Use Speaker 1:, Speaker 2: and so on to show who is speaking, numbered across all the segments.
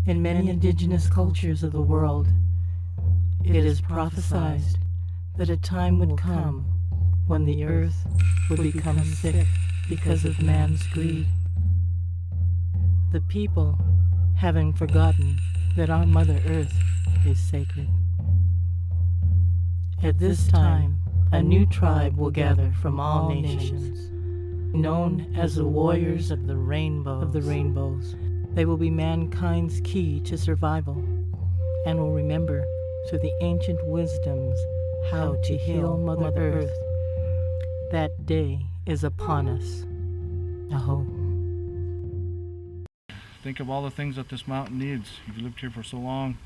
Speaker 1: In many indigenous cultures of the world, it is prophesied that a time would come when the earth would become sick because of man's greed. The people, having forgotten that our Mother Earth is sacred. At this time, a new tribe will gather from all nations, known as the warriors of the rainbows. They will be mankind's key to survival and will remember through the ancient wisdoms how to heal Mother Earth. That day is upon us. Aho.
Speaker 2: Think of all the things that this mountain needs. You've lived here for so long,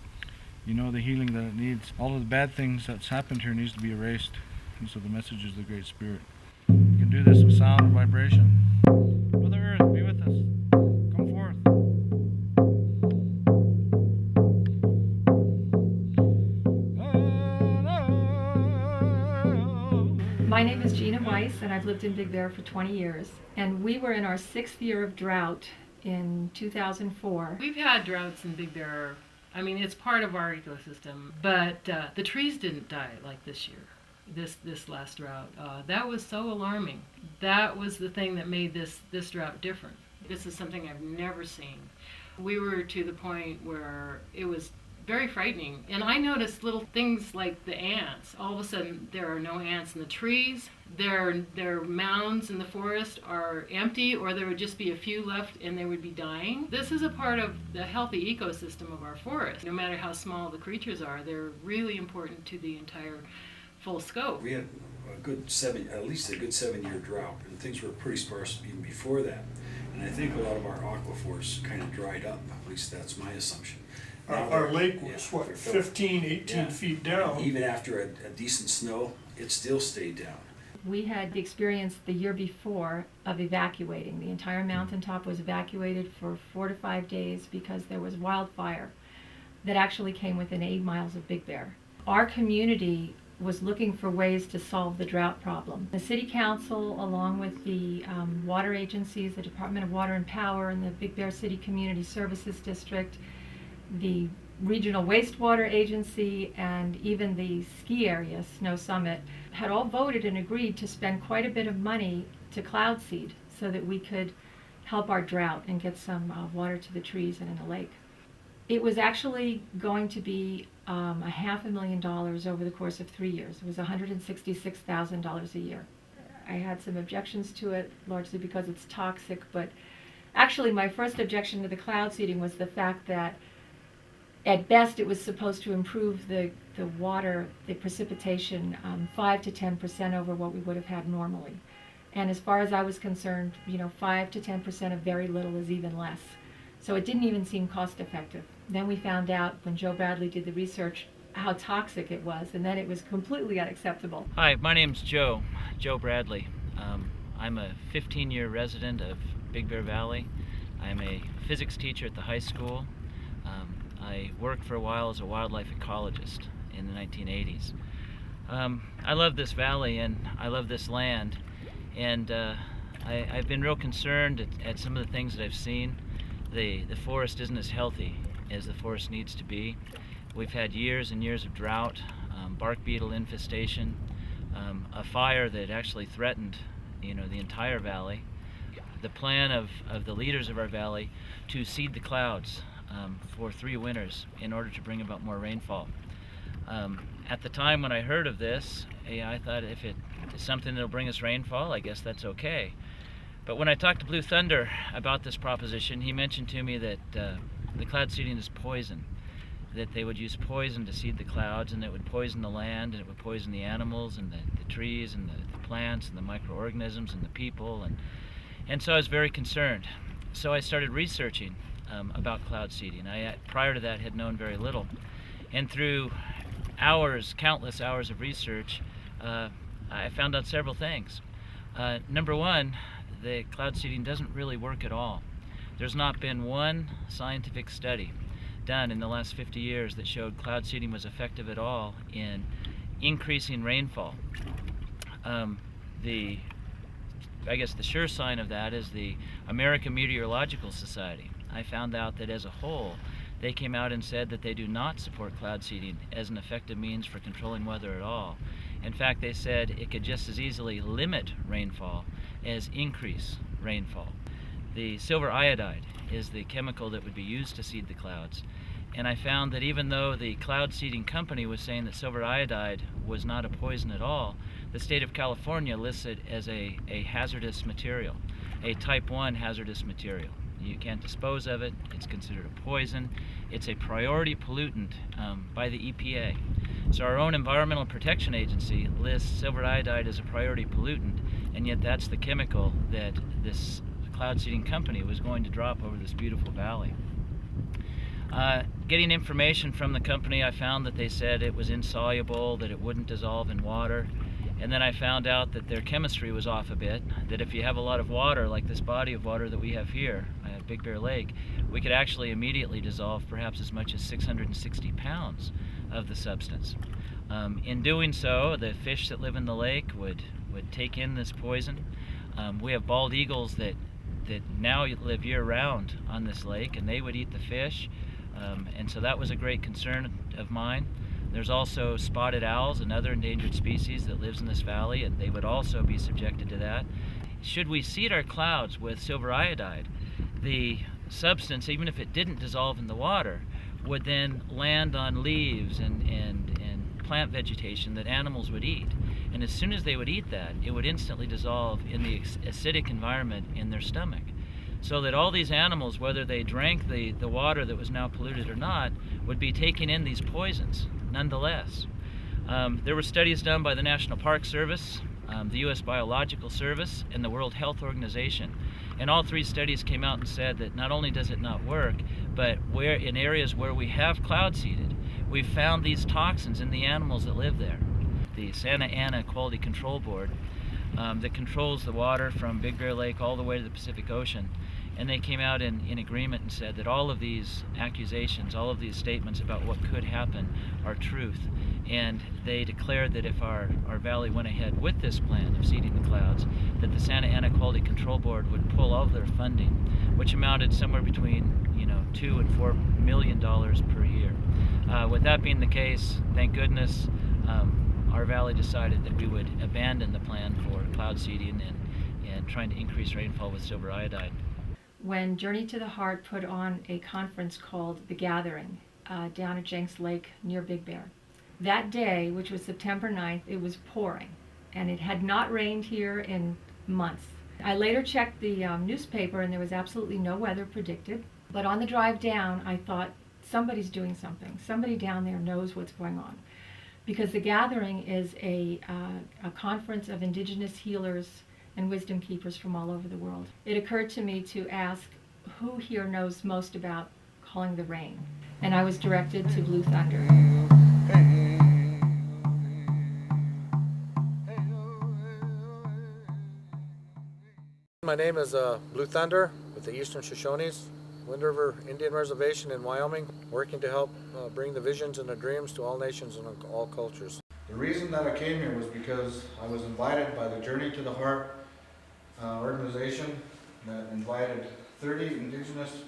Speaker 2: you know the healing that it needs. All of the bad things that's happened here needs to be erased. These are the messages of the Great Spirit. You can do this with sound and vibration. Mother Earth, be with us. Come forth.
Speaker 3: My name is Gina Weiss, and I've lived in Big Bear for 20 years. And we were in our 6th year of drought in 2004.
Speaker 4: We've had droughts in Big Bear. I mean, it's part of our ecosystem, but the trees didn't die like this year, this last drought. That was so alarming. That was the thing that made this drought different. This is something I've never seen. We were to the point where it was very frightening. And I noticed little things like the ants. All of a sudden, there are no ants in the trees. Their mounds in the forest are empty, or there would just be a few left and they would be dying. This is a part of the healthy ecosystem of our forest. No matter how small the creatures are, they're really important to the entire full scope.
Speaker 5: We had at least a good 7-year drought, and things were pretty sparse even before that. And I think a lot of our aquifers kind of dried up. At least that's my assumption.
Speaker 6: Our lake was, 15, 18 feet down.
Speaker 5: And even after a decent snow, it still stayed down.
Speaker 3: We had the experience the year before of evacuating. The entire mountaintop was evacuated for 4 to 5 days because there was wildfire that actually came within 8 miles of Big Bear. Our community was looking for ways to solve the drought problem. The City Council, along with the water agencies, the Department of Water and Power, and the Big Bear City Community Services District, the Regional Wastewater Agency, and even the ski area, Snow Summit, had all voted and agreed to spend quite a bit of money to cloud seed so that we could help our drought and get some water to the trees and in the lake. It was actually going to be $500,000 over the course of 3 years. It was $166,000 a year. I had some objections to it, largely because it's toxic, but actually my first objection to the cloud seeding was the fact that at best it was supposed to improve the water, the precipitation, 5 to 10% over what we would have had normally. And as far as I was concerned, 5 to 10% of very little is even less. So it didn't even seem cost effective. Then we found out when Joe Bradley did the research how toxic it was, and then it was completely unacceptable.
Speaker 7: Hi, my name's Joe Bradley. I'm a 15-year resident of Big Bear Valley. I'm a physics teacher at the high school. I worked for a while as a wildlife ecologist in the 1980s. I love this valley and I love this land, and I've been real concerned at some of the things that I've seen. The forest isn't as healthy as the forest needs to be. We've had years and years of drought, bark beetle infestation, a fire that actually threatened the entire valley. The plan of the leaders of our valley to seed the clouds for 3 winters in order to bring about more rainfall. At the time when I heard of this, I thought if it is something that'll bring us rainfall, I guess that's okay. But when I talked to Blue Thunder about this proposition, he mentioned to me that the cloud seeding is poison, that they would use poison to seed the clouds, and it would poison the land, and it would poison the animals and the trees and the plants and the microorganisms and the people, and so I was very concerned. So I started researching about cloud seeding. I, prior to that, had known very little, and through countless hours of research, I found out several things. Number one, the cloud seeding doesn't really work at all. There's not been one scientific study done in the last 50 years that showed cloud seeding was effective at all in increasing rainfall. I guess the sure sign of that is the American Meteorological Society. I found out that as a whole, They came out and said that they do not support cloud seeding as an effective means for controlling weather at all. In fact, they said it could just as easily limit rainfall as increase rainfall. The silver iodide is the chemical that would be used to seed the clouds. And I found that even though the cloud seeding company was saying that silver iodide was not a poison at all, the state of California lists it as a hazardous material, a type 1 hazardous material. You can't dispose of it. It's considered a poison. It's a priority pollutant by the EPA. So our own Environmental Protection Agency lists silver iodide as a priority pollutant, and yet that's the chemical that this cloud seeding company was going to drop over this beautiful valley. Getting information from the company, I found that they said it was insoluble, that it wouldn't dissolve in water. And then I found out that their chemistry was off a bit, that if you have a lot of water, like this body of water that we have here at Big Bear Lake, we could actually immediately dissolve perhaps as much as 660 pounds of the substance. In doing so, the fish that live in the lake would take in this poison. We have bald eagles that now live year-round on this lake, and they would eat the fish. And so that was a great concern of mine. There's also spotted owls, another endangered species that lives in this valley, and they would also be subjected to that. Should we seed our clouds with silver iodide, the substance, even if it didn't dissolve in the water, would then land on leaves and plant vegetation that animals would eat. And as soon as they would eat that, it would instantly dissolve in the acidic environment in their stomach. So that all these animals, whether they drank the water that was now polluted or not, would be taking in these poisons nonetheless. There were studies done by the National Park Service, the U.S. Biological Service, and the World Health Organization. And all three studies came out and said that not only does it not work, but where in areas where we have cloud seeded, we've found these toxins in the animals that live there. The Santa Ana Quality Control Board that controls the water from Big Bear Lake all the way to the Pacific Ocean, and they came out in agreement and said that all of these accusations, all of these statements about what could happen are truth. And they declared that if our valley went ahead with this plan of seeding the clouds, that the Santa Ana Quality Control Board would pull all of their funding, which amounted somewhere between $2 and $4 million per year. With that being the case, thank goodness, our valley decided that we would abandon the plan for cloud seeding and trying to increase rainfall with silver iodide.
Speaker 3: When Journey to the Heart put on a conference called The Gathering down at Jenks Lake near Big Bear, that day, which was September 9th, it was pouring, and it had not rained here in months. I later checked the newspaper, and there was absolutely no weather predicted. But on the drive down, I thought, somebody's doing something. Somebody down there knows what's going on. Because The Gathering is a conference of indigenous healers and wisdom keepers from all over the world. It occurred to me to ask who here knows most about calling the rain. And I was directed to Blue Thunder.
Speaker 8: My name is Blue Thunder with the Eastern Shoshonis, Wind River Indian Reservation in Wyoming, working to help bring the visions and the dreams to all nations and all cultures. The reason that I came here was because I was invited by the Journey to the Heart organization that invited 30 indigenous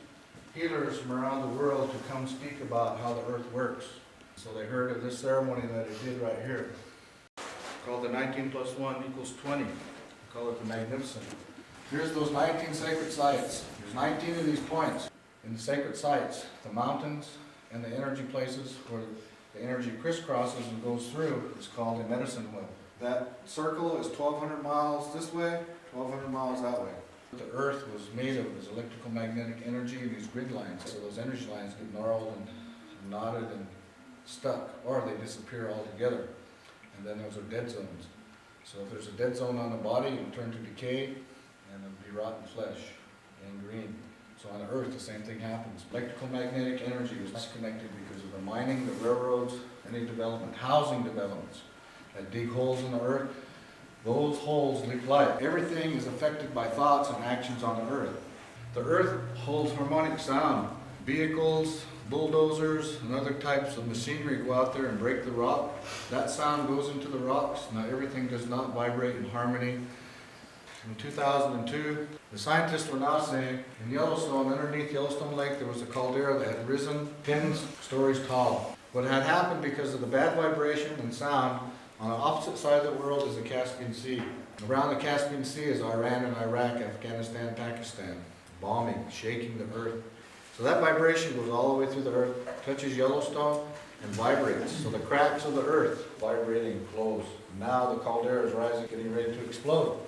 Speaker 8: healers from around the world to come speak about how the earth works. So they heard of this ceremony that I did right here, called the 19 plus 1 equals 20. We call it the Magnificent. Here's those 19 sacred sites. There's 19 of these points. In the sacred sites, the mountains and the energy places where the energy crisscrosses and goes through is called a medicine wheel. That circle is 1,200 miles this way, 1,200 miles that way. What the earth was made of is electrical magnetic energy and these grid lines. So those energy lines get gnarled and knotted and stuck, or they disappear altogether. And then those are dead zones. So if there's a dead zone on the body, it'll turn to decay and it'll be rotten flesh and green. So on the earth, the same thing happens. Electrical magnetic energy is disconnected because of the mining, the railroads, any development, housing developments that dig holes in the earth. Those holes leak light. Everything is affected by thoughts and actions on the earth. The earth holds harmonic sound. Vehicles, bulldozers, and other types of machinery go out there and break the rock. That sound goes into the rocks. Now everything does not vibrate in harmony. In 2002, The scientists were now saying in Yellowstone, underneath Yellowstone Lake, there was a caldera that had risen 10 stories tall. What had happened because of the bad vibration and sound, on the opposite side of the world is the Caspian Sea. Around the Caspian Sea is Iran and Iraq, Afghanistan, Pakistan, bombing, shaking the earth. So that vibration goes all the way through the earth, touches Yellowstone, and vibrates. So the cracks of the earth vibrating close. Now the caldera is rising, getting ready to explode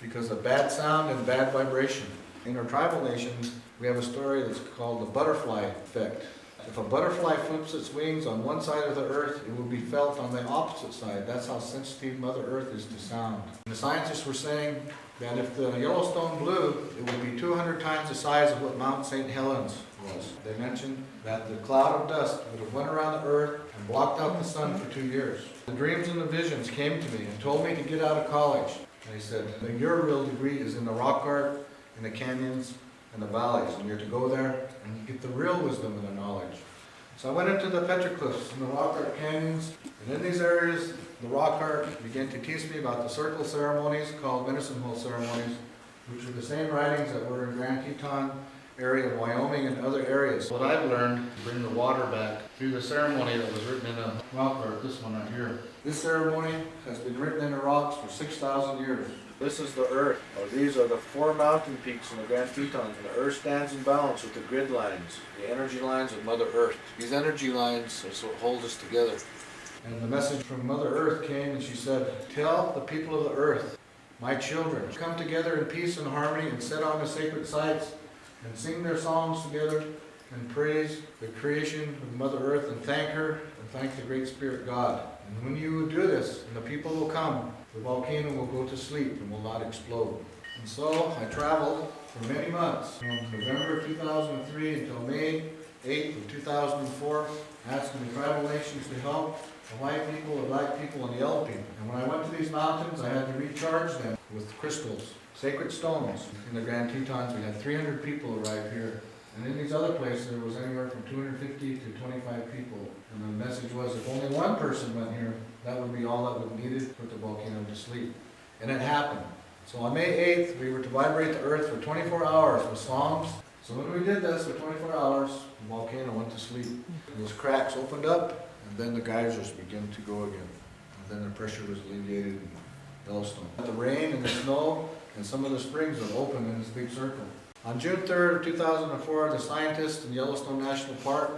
Speaker 8: because of bad sound and bad vibration. In our tribal nations, we have a story that's called the butterfly effect. If a butterfly flips its wings on one side of the earth, it will be felt on the opposite side. That's how sensitive Mother Earth is to sound. And the scientists were saying that if the Yellowstone blew, it would be 200 times the size of what Mount St. Helens was. They mentioned that the cloud of dust would have went around the earth and blocked out the sun for 2 years. The dreams and the visions came to me and told me to get out of college. They said, your real degree is in the rock art, in the canyons, and the valleys, and you're to go there and you get the real wisdom and the knowledge. So I went into the petroglyphs and the rock art canyons, and in these areas, the rock art began to teach me about the circle ceremonies called medicine hole ceremonies, which are the same writings that were in Grand Teton area of Wyoming and other areas. What I've learned to bring the water back through the ceremony that was written in a rock art, this one right here. This ceremony has been written in the rocks for 6,000 years. This is the earth, or these are the 4 mountain peaks in the Grand Tetons, and the earth stands in balance with the grid lines, the energy lines of Mother Earth. These energy lines are what hold us together. And the message from Mother Earth came and she said, tell the people of the earth, my children, come together in peace and harmony and sit on the sacred sites and sing their songs together and praise the creation of Mother Earth and thank her and thank the Great Spirit God. And when you do this, and the people will come, the volcano will go to sleep and will not explode. And so I traveled for many months, from November 2003 until May 8th of 2004, asking the tribal nations to help the white people, the black people, and the yellow people. And when I went to these mountains, I had to recharge them with crystals, sacred stones. In the Grand Tetons, we had 300 people arrive here. And in these other places, there was anywhere from 250 to 25 people. And the message was, if only one person went here, that would be all that would be needed to put the volcano to sleep. And it happened. So on May 8th, we were to vibrate the earth for 24 hours with songs. So when we did this for 24 hours, the volcano went to sleep. Those cracks opened up, and then the geysers began to go again. And then the pressure was alleviated in Yellowstone. The rain and the snow and some of the springs were open in this big circle. On June 3rd of 2004, the scientists in Yellowstone National Park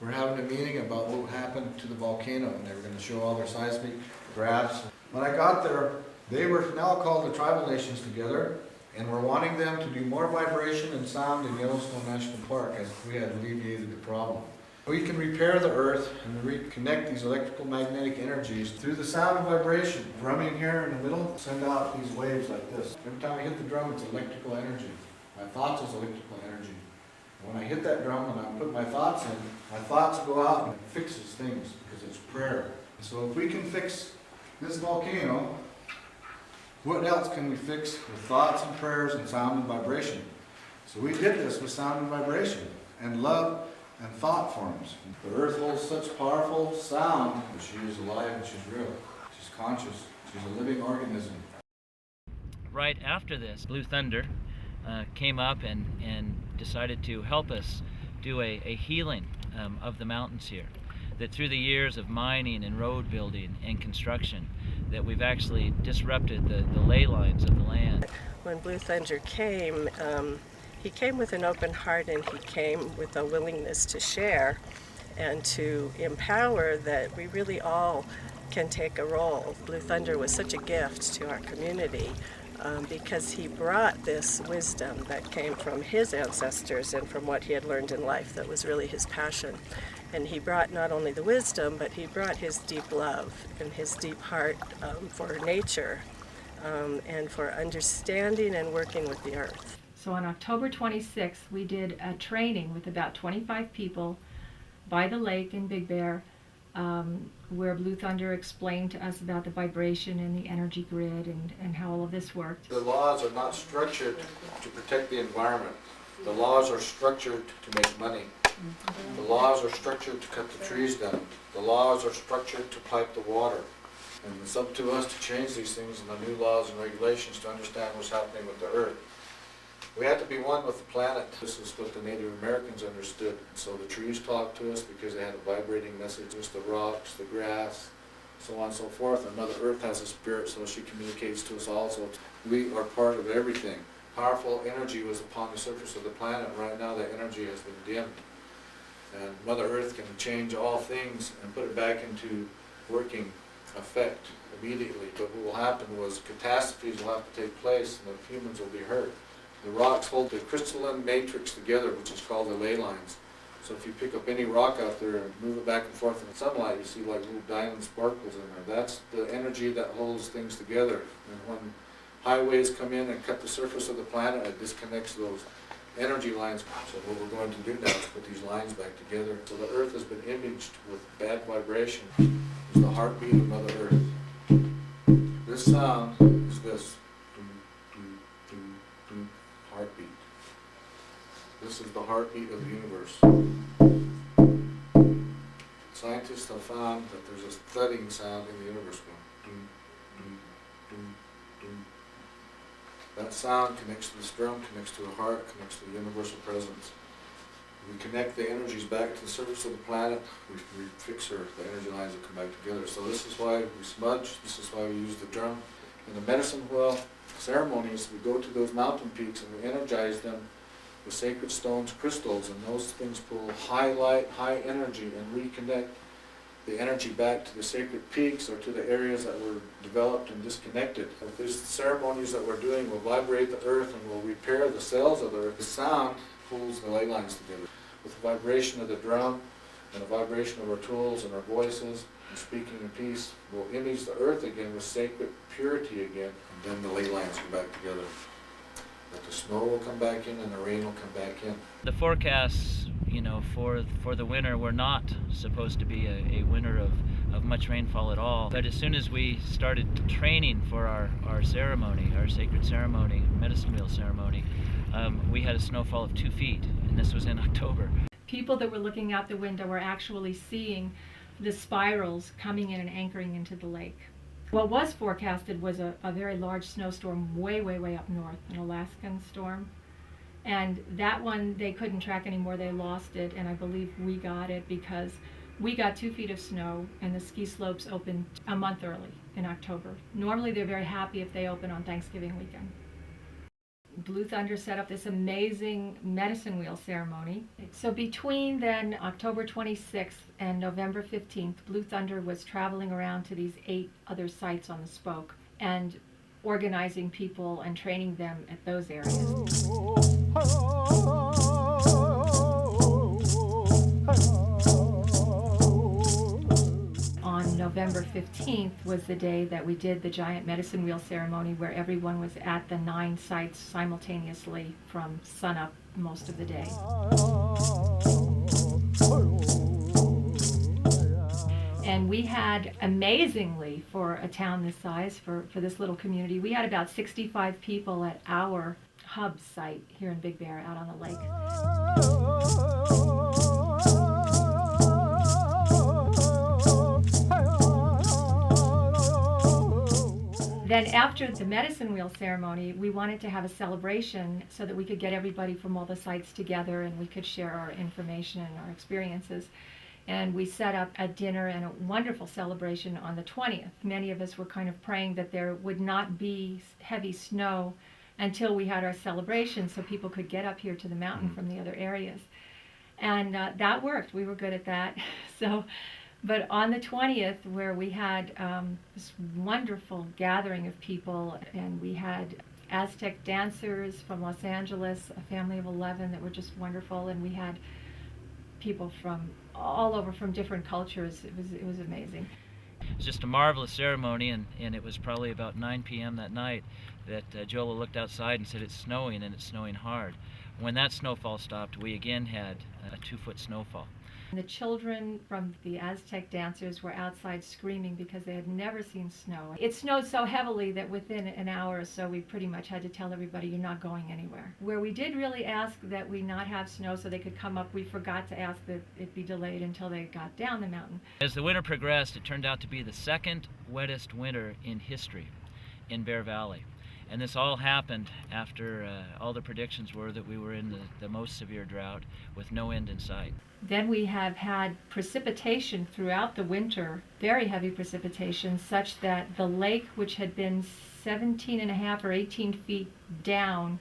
Speaker 8: were having a meeting about what happened to the volcano, and they were going to show all their seismic graphs. When I got there, they were now called the tribal nations together, and were wanting them to do more vibration and sound in Yellowstone National Park as we had alleviated the problem. We can repair the earth and reconnect these electrical magnetic energies through the sound and vibration. Drumming here in the middle, send out these waves like this. Every time I hit the drum, it's electrical energy. My thoughts is electrical energy. And when I hit that drum and I put my thoughts in, my thoughts go out and it fixes things because it's prayer. So if we can fix this volcano, what else can we fix with thoughts and prayers and sound and vibration? So we did this with sound and vibration and love and thought forms. The earth holds such powerful sound that she is alive and she's real. She's conscious. She's a living organism.
Speaker 7: Right after this, Blue Thunder came up and decided to help us do a healing of the mountains here. That through the years of mining and road building and construction, that we've actually disrupted the ley lines of the land.
Speaker 9: When Blue Thunder came, he came with an open heart, and he came with a willingness to share and to empower that we really all can take a role. Blue Thunder was such a gift to our community because he brought this wisdom that came from his ancestors and from what he had learned in life that was really his passion. And he brought not only the wisdom, but he brought his deep love and his deep heart for nature and for understanding and working with the earth.
Speaker 3: So on October 26th, we did a training with about 25 people by the lake in Big Bear, where Blue Thunder explained to us about the vibration and the energy grid and how all of this worked.
Speaker 8: The laws are not structured to protect the environment. The laws are structured to make money. The laws are structured to cut the trees down. The laws are structured to pipe the water. And it's up to us to change these things in the new laws and regulations to understand what's happening with the earth. We had to be one with the planet. This is what the Native Americans understood. So the trees talked to us because they had a vibrating message. Just the rocks, the grass, so on and so forth. And Mother Earth has a spirit, so she communicates to us also. We are part of everything. Powerful energy was upon the surface of the planet. Right now that energy has been dimmed. And Mother Earth can change all things and put it back into working effect immediately. But what will happen was catastrophes will have to take place and the humans will be hurt. The rocks hold the crystalline matrix together, which is called the ley lines. So if you pick up any rock out there and move it back and forth in the sunlight, you see like little diamond sparkles in there. That's the energy that holds things together. And when highways come in and cut the surface of the planet, it disconnects those energy lines. So what we're going to do now is put these lines back together. So the Earth has been imaged with bad vibration. It's the heartbeat of Mother Earth. This sound is this. Heartbeat. This is the heartbeat of the universe. Scientists have found that there's a thudding sound in the universe going. That sound connects to this drum, connects to the heart, connects to the universal presence. We connect the energies back to the surface of the planet, we fix her, the energy lines will come back together. So this is why we smudge, this is why we use the drum. In the medicine wheel ceremonies, we go to those mountain peaks and we energize them with sacred stones, crystals, and those things pull high light, high energy, and reconnect the energy back to the sacred peaks or to the areas that were developed and disconnected. With these ceremonies that we're doing, we'll vibrate the earth and we'll repair the cells of the earth. The sound pulls the ley lines together. With the vibration of the drum and the vibration of our tools and our voices and speaking in peace, we'll image the earth again with sacred purity again, and then the ley lines come back together. That the snow will come back in and the rain will come back in.
Speaker 7: The forecasts, for the winter were not supposed to be a winter of much rainfall at all. But as soon as we started training for our ceremony, our sacred ceremony, medicine wheel ceremony, we had a snowfall of 2 feet, and this was in October.
Speaker 3: People that were looking out the window were actually seeing the spirals coming in and anchoring into the lake. What was forecasted was a very large snowstorm way, way, way up north, an Alaskan storm. And that one, they couldn't track anymore, they lost it, and I believe we got it because we got 2 feet of snow and the ski slopes opened a month early in October. Normally they're very happy if they open on Thanksgiving weekend. Blue Thunder set up this amazing medicine wheel ceremony. So between then October 26th and November 15th, Blue Thunder was traveling around to these 8 other sites on the spoke and organizing people and training them at those areas. On November 15th was the day that we did the giant medicine wheel ceremony where everyone was at the 9 sites simultaneously from sunup most of the day. And we had, amazingly, for a town this size, for this little community, we had about 65 people at our hub site here in Big Bear out on the lake. Then after the medicine wheel ceremony, we wanted to have a celebration so that we could get everybody from all the sites together and we could share our information and our experiences. And we set up a dinner and a wonderful celebration on the 20th. Many of us were kind of praying that there would not be heavy snow until we had our celebration so people could get up here to the mountain from the other areas. And that worked. We were good at that. But on the 20th, where we had this wonderful gathering of people, and we had Aztec dancers from Los Angeles, a family of 11 that were just wonderful, and we had people from all over from different cultures. It was amazing.
Speaker 7: It was just a marvelous ceremony, and it was probably about 9 p.m. that night that Jola looked outside and said, "It's snowing, and it's snowing hard." When that snowfall stopped, we again had a 2-foot snowfall.
Speaker 3: The children from the Aztec dancers were outside screaming because they had never seen snow. It snowed so heavily that within an hour or so we pretty much had to tell everybody, you're not going anywhere. Where we did really ask that we not have snow so they could come up, we forgot to ask that it be delayed until they got down the mountain.
Speaker 7: As the winter progressed, it turned out to be the second wettest winter in history in Bear Valley. And this all happened after all the predictions were that we were in the most severe drought with no end in sight.
Speaker 3: Then we have had precipitation throughout the winter, very heavy precipitation, such that the lake, which had been 17 and a half or 18 feet down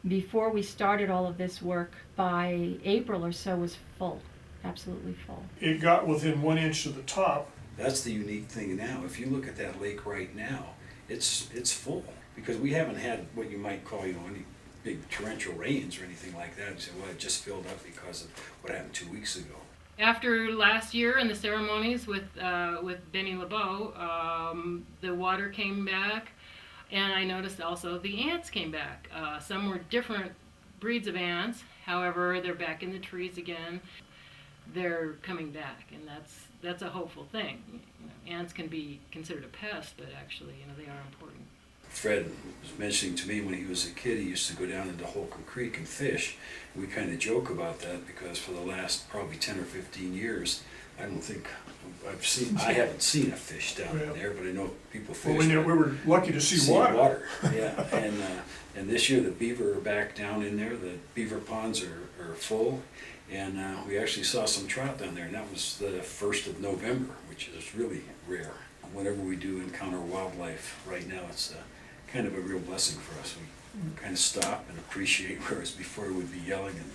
Speaker 3: before we started all of this work, by April or so was full, absolutely full.
Speaker 6: It got within 1 inch of the top.
Speaker 5: That's the unique thing now. If you look at that lake right now, it's full, because we haven't had what you might call, any big torrential rains or anything like that. So, well, it just filled up because of what happened 2 weeks ago.
Speaker 4: After last year and the ceremonies with Bennie LeBeau, the water came back, and I noticed also the ants came back. Some were different breeds of ants. However, they're back in the trees again. They're coming back, and that's a hopeful thing. Ants can be considered a pest, but actually, they are important.
Speaker 5: Fred was mentioning to me when he was a kid, he used to go down into Holcomb Creek and fish. We kind of joke about that because for the last probably 10 or 15 years, I don't think I haven't seen a fish down in there, but I know people fish.
Speaker 6: Well, we were lucky to see water.
Speaker 5: Yeah, and this year the beaver are back down in there. The beaver ponds are full, and we actually saw some trout down there, and that was the 1st of November, which is really rare. Whenever we do encounter wildlife right now, it's kind of a real blessing for us. We kind of stop and appreciate, whereas before we'd be yelling and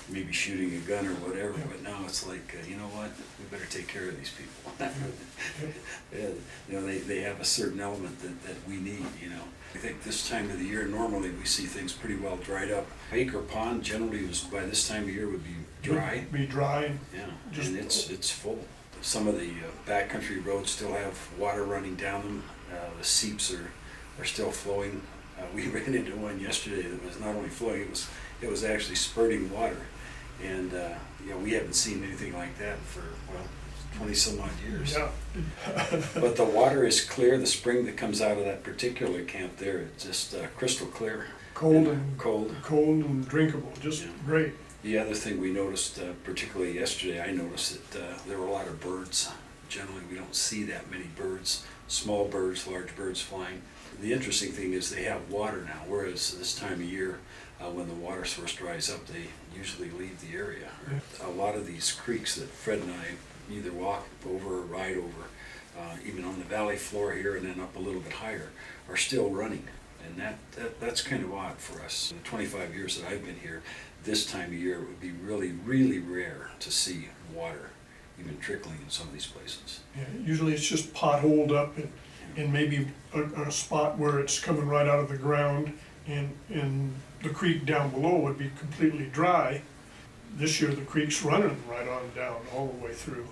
Speaker 5: maybe shooting a gun or whatever, but now it's like, you know what, we better take care of these people. They have a certain element that we need, I think this time of the year, normally we see things pretty well dried up. Lake or pond generally by this time of year would be dry.
Speaker 6: Be dry.
Speaker 5: Yeah, and it's full. Some of the backcountry roads still have water running down them. The seeps are still flowing. We ran into one yesterday that was not only flowing, it was actually spurting water. And we haven't seen anything like that for 20 some odd years.
Speaker 6: Yeah.
Speaker 5: But the water is clear. The spring that comes out of that particular camp there, it's just crystal clear.
Speaker 6: Cold and drinkable, just great.
Speaker 5: The other thing we noticed, particularly yesterday, I noticed that there were a lot of birds. Generally, we don't see that many birds, small birds, large birds flying. The interesting thing is they have water now, whereas this time of year, when the water source dries up, they usually leave the area. A lot of these creeks that Fred and I either walk over or ride over, even on the valley floor here and then up a little bit higher, are still running. And that's kind of odd for us. In the 25 years that I've been here, this time of year it would be really, really rare to see water even trickling in some of these places.
Speaker 6: Yeah, usually it's just potholed up and maybe a spot where it's coming right out of the ground, and the creek down below would be completely dry. This year the creek's running right on down all the way through.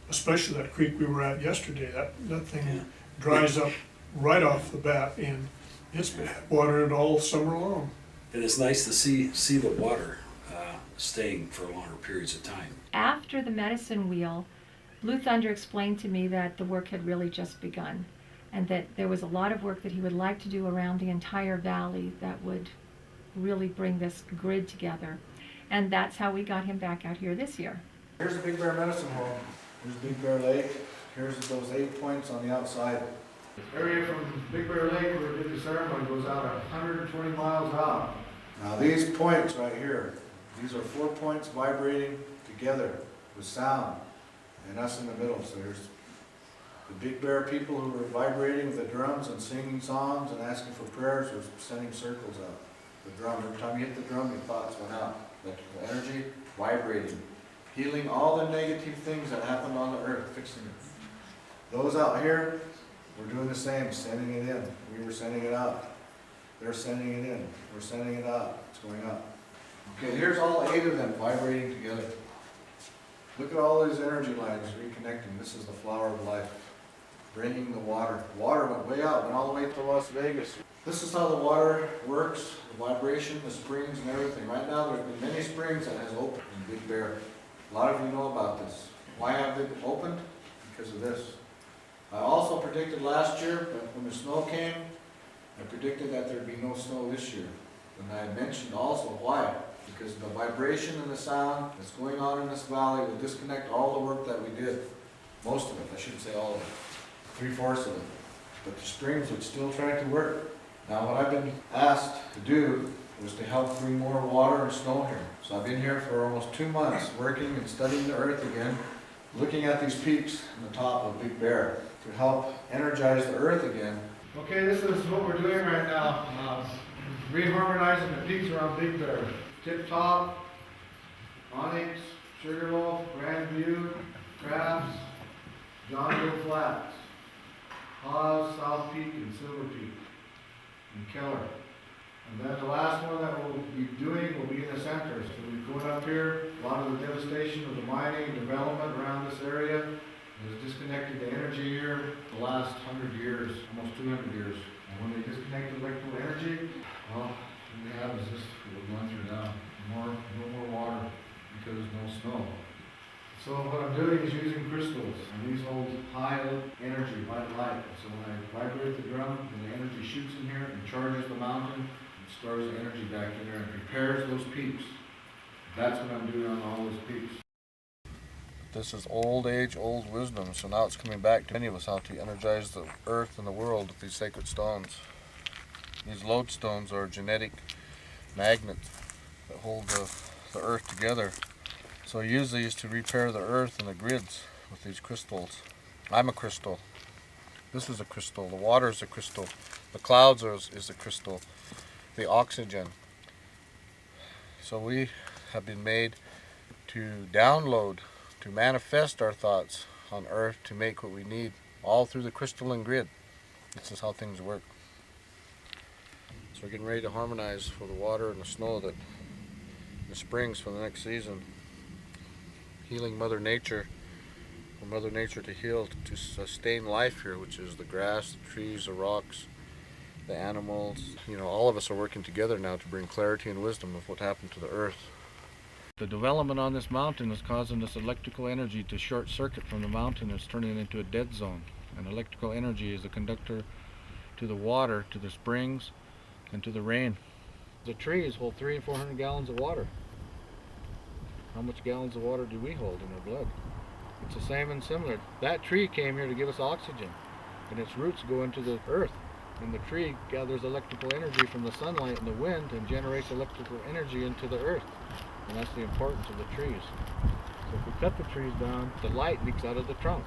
Speaker 6: Especially that creek we were at yesterday, that thing dries up right off the bat, and it's been watered all summer long.
Speaker 5: And it's nice to see the water staying for longer periods of time.
Speaker 3: After the medicine wheel, Blue Thunder explained to me that the work had really just begun, and that there was a lot of work that he would like to do around the entire valley that would really bring this grid together. And that's how we got him back out here this year.
Speaker 8: Here's the Big Bear Medicine Hole. Here's Big Bear Lake. Here's those 8 points on the outside. The area from Big Bear Lake where we did the ceremony goes out 120 miles out. Now these points right here, these are 4 points vibrating together with sound, and us in the middle. So there's the Big Bear people who were vibrating with the drums and singing songs and asking for prayers, or sending circles out. The drum, every time you hit the drum, your thoughts went out. Electrical energy vibrating, healing all the negative things that happened on the earth, fixing it. Those out here, we're doing the same, sending it in. We were sending it out. They're sending it in. We're sending it out. It's going up. Okay, here's all 8 of them vibrating together. Look at all these energy lines reconnecting. This is the flower of life. Bringing the water. The water went way out, went all the way to Las Vegas. This is how the water works, the vibration, the springs and everything. Right now there's been many springs that has opened in Big Bear. A lot of you know about this. Why have they opened? Because of this. I also predicted last year, when the snow came, I predicted that there'd be no snow this year. And I mentioned also why. Because the vibration and the sound that's going on in this valley will disconnect all the work that we did. Most of it, I shouldn't say all of it. 3/4 of it. but the springs would still try to work. Now what I've been asked to do was to help bring more water and snow here. So I've been here for almost 2 months working and studying the earth again, looking at these peaks on the top of Big Bear to help energize the earth again. Okay, this is what we're doing right now. Reharmonizing the peaks around Big Bear. Tip Top, Onyx, Sugarloaf, Grand View, Crafts, Johnville Flats, Hawes, South Peak, and Silver Peak, and Keller. And then the last one that we'll be doing will be in the center. So we're going up here, a lot of the devastation of the mining and development around this area has disconnected the energy here the last 100 years, almost 200 years. And when they disconnect the electrical energy, well, what we have is this, we're going through now. No more water because there's no snow. So what I'm doing is using crystals, and these hold high energy, white light. So when I vibrate the drum, and the energy shoots in here and charges the mountain, and stores the energy back in there and prepares those peaks. That's what I'm doing on all those peaks. This is old age, old wisdom, so now it's coming back to many of us how to energize the earth and the world with these sacred stones. These lodestones are genetic magnets that hold the earth together. So I use these to repair the earth and the grids with these crystals. I'm a crystal. This is a crystal. The water is a crystal. The clouds is a crystal. The oxygen. So we have been made to download, to manifest our thoughts on earth to make what we need, all through the crystalline grid. This is how things work. So we're getting ready to harmonize for the water and the snow that the springs for the next season. Healing Mother Nature, for Mother Nature to heal, to sustain life here, which is the grass, the trees, the rocks, the animals. You know, all of us are working together now to bring clarity and wisdom of what happened to the earth. The development on this mountain is causing this electrical energy to short circuit from the mountain. It's turning it into a dead zone. And electrical energy is a conductor to the water, to the springs, and to the rain. The trees hold 300 and 400 gallons of water. How much gallons of water do we hold in our blood? It's the same and similar. That tree came here to give us oxygen, and its roots go into the earth. And the tree gathers electrical energy from the sunlight and the wind and generates electrical energy into the earth. And that's the importance of the trees. So if we cut the trees down, the light leaks out of the trunk.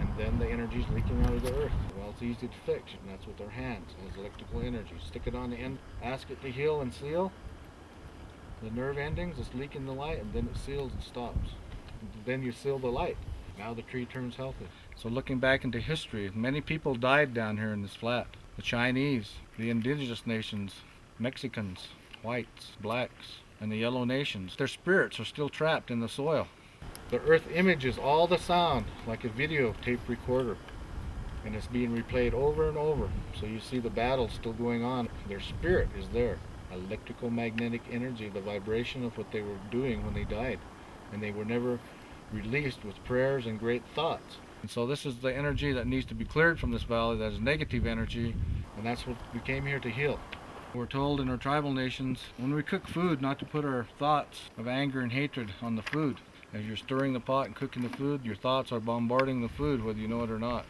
Speaker 8: And then the energy is leaking out of the earth. Well, it's easy to fix, and that's with our hands. It has electrical energy. Stick it on the end, ask it to heal and seal the nerve endings. It's leaking the light, and then it seals and stops. And then you seal the light. Now the tree turns healthy. So looking back into history, many people died down here in this flat. The Chinese, the indigenous nations, Mexicans, whites, blacks, and the yellow nations. Their spirits are still trapped in the soil. The earth images all the sound like a videotape recorder, and it's being replayed over and over. So you see the battle still going on. Their spirit is there. Electrical magnetic energy, the vibration of what they were doing when they died. And they were never released with prayers and great thoughts. And so this is the energy that needs to be cleared from this valley, that is negative energy, and that's what we came here to heal. We're told in our tribal nations, when we cook food, not to put our thoughts of anger and hatred on the food. As you're stirring the pot and cooking the food, your thoughts are bombarding the food, whether you know it or not.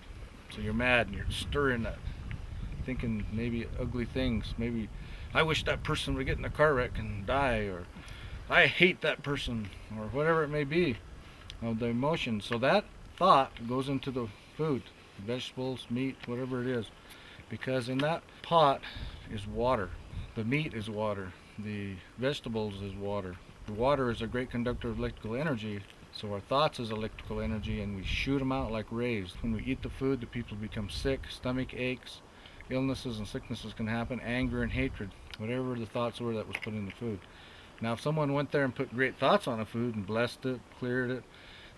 Speaker 8: So you're mad and you're stirring that, thinking maybe ugly things. Maybe, I wish that person would get in a car wreck and die, or I hate that person, or whatever it may be, of the emotions. So that thought goes into the food, vegetables, meat, whatever it is, because in that pot is water. The meat is water. The vegetables is water. The water is a great conductor of electrical energy, so our thoughts is electrical energy, and we shoot them out like rays. When we eat the food, the people become sick, stomach aches, illnesses and sicknesses can happen, anger and hatred, whatever the thoughts were that was put in the food. Now if someone went there and put great thoughts on a food and blessed it, cleared it,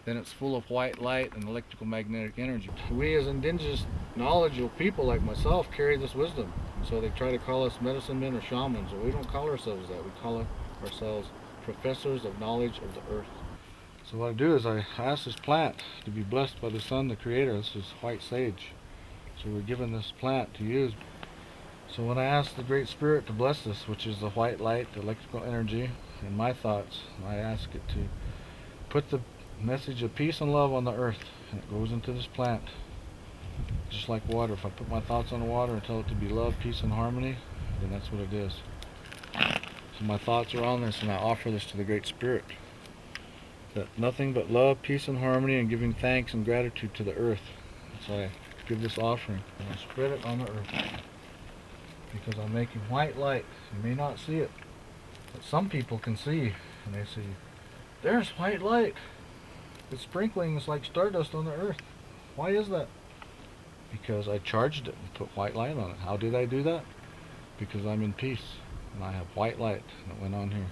Speaker 8: then it's full of white light and electrical magnetic energy. We as indigenous knowledgeable people like myself carry this wisdom. So they try to call us medicine men or shamans, but we don't call ourselves that. We call ourselves professors of knowledge of the earth. So what I do is I ask this plant to be blessed by the sun, the creator. This is white sage. So we're given this plant to use. So when I ask the Great Spirit to bless this, which is the white light, the electrical energy, and my thoughts, I ask it to put the message of peace and love on the earth, and it goes into this plant.
Speaker 2: Just like water, if I put my thoughts on the water and tell it to be love, peace, and harmony, then that's what it is. So my thoughts are on this, and I offer this to the Great Spirit. That nothing but love, peace, and harmony, and giving thanks and gratitude to the earth. So I give this offering, and I spread it on the earth. Because I'm making white light. You may not see it, but some people can see, and they see, there's white light. It's sprinkling, it's like stardust on the earth. Why is that? Because I charged it and put white light on it. How did I do that? Because I'm in peace, and I have white light, and it went on here.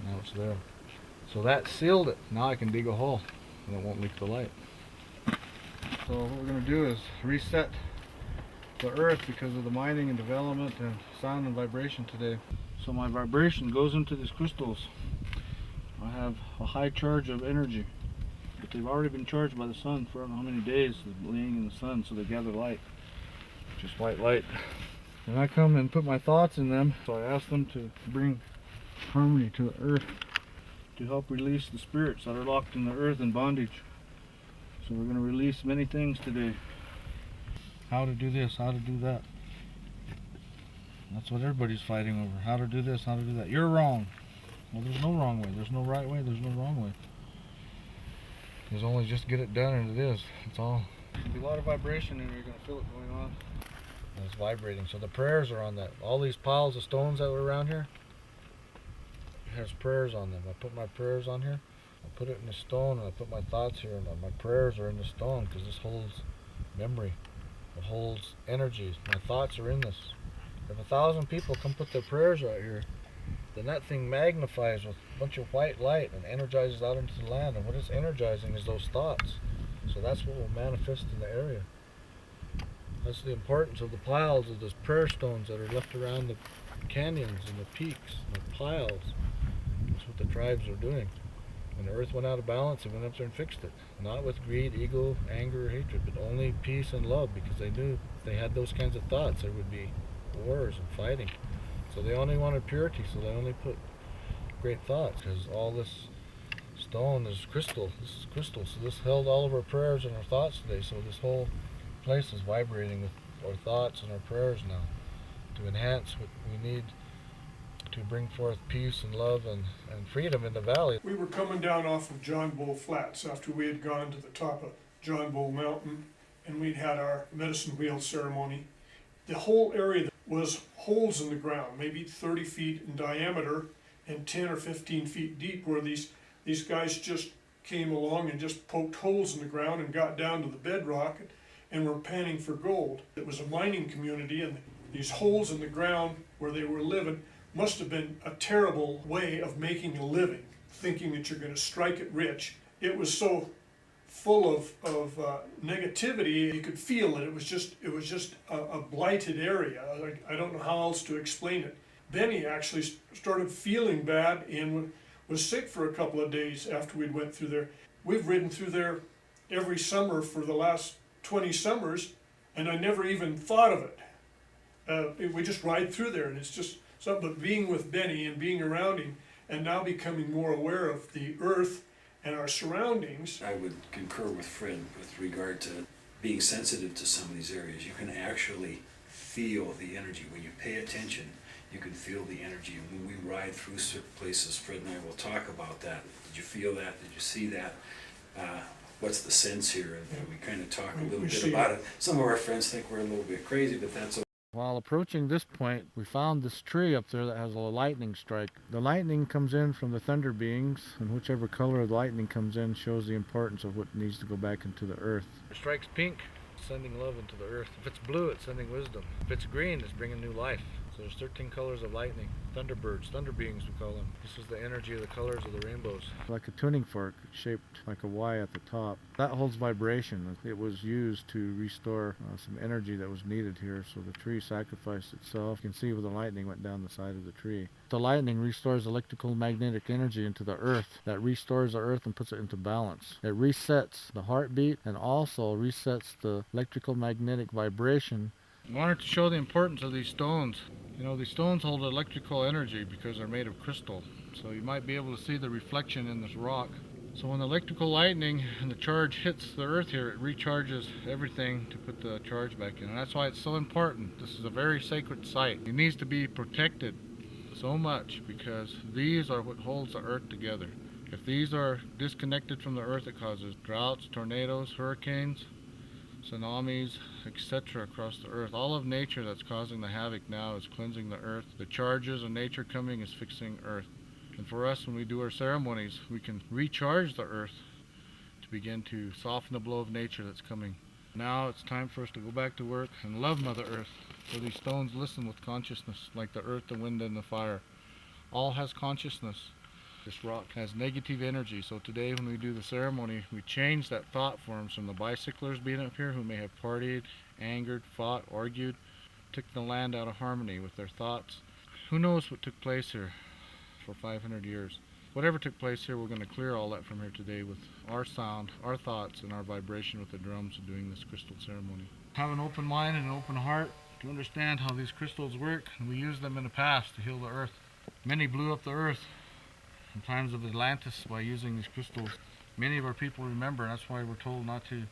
Speaker 2: Now it's there. So that sealed it. Now I can dig a hole, and it won't leak the light. So what we're going to do is reset the earth because of the mining and development and sound and vibration today. So my vibration goes into these crystals. I have a high charge of energy, but they've already been charged by the sun for I don't know how many days laying in the sun, so they gather light, just white light. And I come and put my thoughts in them, so I ask them to bring harmony to the earth to help release the spirits that are locked in the earth in bondage. So we're going to release many things today. How to do this, how to do that. That's what everybody's fighting over. How to do this, how to do that. You're wrong. Well, there's no wrong way. There's no right way. There's no wrong way. There's only just get it done, and it is. It's all. There'll be a lot of vibration in here. You're going to feel it going on. And it's vibrating. So the prayers are on that. All these piles of stones that were around here, it has prayers on them. I put my prayers on here. I put it in the stone, and I put my thoughts here, and my prayers are in the stone because this holds memory. It holds energies. My thoughts are in this. If 1,000 people come put their prayers right here, then that thing magnifies with a bunch of white light and energizes out into the land. And what it's energizing is those thoughts. So that's what will manifest in the area. That's the importance of the piles of those prayer stones that are left around the canyons and the peaks and the piles. That's what the tribes are doing. When the earth went out of balance, they went up there and fixed it. Not with greed, ego, anger, or hatred, but only peace and love, because they knew if they had those kinds of thoughts, there would be wars and fighting. So they only wanted purity, so they only put great thoughts, because all this stone is crystal. This is crystal, so this held all of our prayers and our thoughts today. So this whole place is vibrating with our thoughts and our prayers now to enhance what we need to bring forth peace and love and freedom in the valley.
Speaker 6: We were coming down off of John Bull Flats after we had gone to the top of John Bull Mountain, and we'd had our medicine wheel ceremony. The whole area was holes in the ground, maybe 30 feet in diameter and 10 or 15 feet deep, where these guys just came along and just poked holes in the ground and got down to the bedrock and were panning for gold. It was a mining community, and these holes in the ground where they were living must have been a terrible way of making a living, thinking that you're going to strike it rich. It was so full of negativity, you could feel it. It was just a blighted area. I don't know how else to explain it. Bennie actually started feeling bad and was sick for a couple of days after we'd went through there. We've ridden through there every summer for the last 20 summers, and I never even thought of it. We just ride through there, and it's just something. But being with Bennie and being around him, and now becoming more aware of the earth and our surroundings.
Speaker 5: I would concur with Fred with regard to being sensitive to some of these areas. You can actually feel the energy. When you pay attention, you can feel the energy. And when we ride through certain places, Fred and I will talk about that. Did you feel that? Did you see that? What's the sense here? And we kind of talk a little bit about it. Some of our friends think we're a little bit crazy, but that's okay.
Speaker 2: While approaching this point, we found this tree up there that has a lightning strike. The lightning comes in from the thunder beings, and whichever color the lightning comes in shows the importance of what needs to go back into the earth. It strikes pink, it's sending love into the earth. If it's blue, it's sending wisdom. If it's green, it's bringing new life. So there's 13 colors of lightning. Thunderbirds, thunder beings we call them. This is the energy of the colors of the rainbows. Like a tuning fork shaped like a Y at the top. That holds vibration. It was used to restore some energy that was needed here. So the tree sacrificed itself. You can see where the lightning went down the side of the tree. The lightning restores electrical magnetic energy into the earth. That restores the earth and puts it into balance. It resets the heartbeat and also resets the electrical magnetic vibration. I wanted to show the importance of these stones. You know, these stones hold electrical energy because they're made of crystal. So you might be able to see the reflection in this rock. So when the electrical lightning and the charge hits the earth here, it recharges everything to put the charge back in. And that's why it's so important. This is a very sacred site. It needs to be protected so much because these are what holds the earth together. If these are disconnected from the earth, it causes droughts, tornadoes, hurricanes, tsunamis, etc. across the earth. All of nature that's causing the havoc now is cleansing the earth. The charges of nature coming is fixing earth. And for us, when we do our ceremonies, we can recharge the earth to begin to soften the blow of nature that's coming. Now it's time for us to go back to work and love Mother Earth. So these stones listen with consciousness, like the earth, the wind, and the fire. All has consciousness. This rock has negative energy. So today when we do the ceremony, we change that thought forms from the bicyclers being up here who may have partied, angered, fought, argued, took the land out of harmony with their thoughts. Who knows what took place here for 500 years. Whatever took place here, we're going to clear all that from here today with our sound, our thoughts, and our vibration with the drums of doing this crystal ceremony. Have an open mind and an open heart to understand how these crystals work, and we used them in the past to heal the earth. Many blew up the earth in times of Atlantis by using these crystals. Many of our people remember, and that's why we're told not to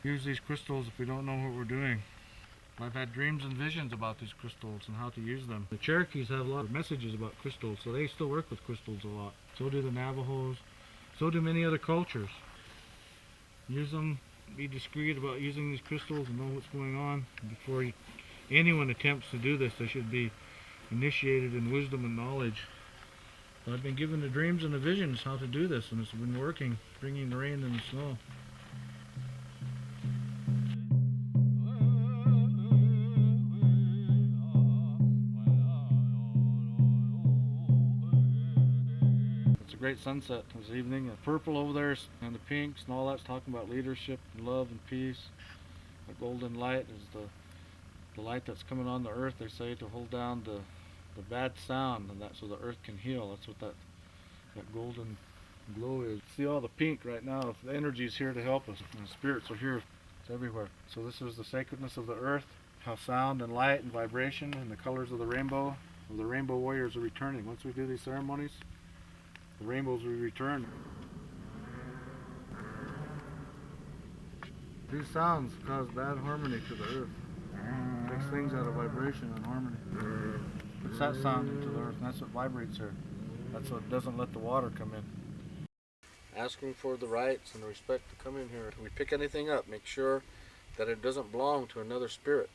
Speaker 2: use these crystals if we don't know what we're doing. I've had dreams and visions about these crystals and how to use them. The Cherokees have a lot of messages about crystals, so they still work with crystals a lot. So do the Navajos. So do many other cultures. Use them, be discreet about using these crystals and know what's going on. Before anyone attempts to do this, they should be initiated in wisdom and knowledge. But I've been given the dreams and the visions how to do this, and it's been working, bringing the rain and the snow. Great sunset this evening. The purple over there and the pinks and all that's talking about leadership and love and peace. The golden light is the light that's coming on the earth, they say, to hold down the bad sound, and that so the earth can heal. That's what that golden glow is. See all the pink right now. The energy is here to help us, and the spirits are here. It's everywhere. So this is the sacredness of the earth, how sound and light and vibration and the colors of the rainbow warriors are returning. Once we do these ceremonies, the rainbows will return. These sounds cause bad harmony to the earth. Takes things out of vibration and harmony. Puts that sound into the earth, and that's what vibrates here. That's what doesn't let the water come in. Asking for the rights and the respect to come in here. If we pick anything up, make sure that it doesn't belong to another spirit.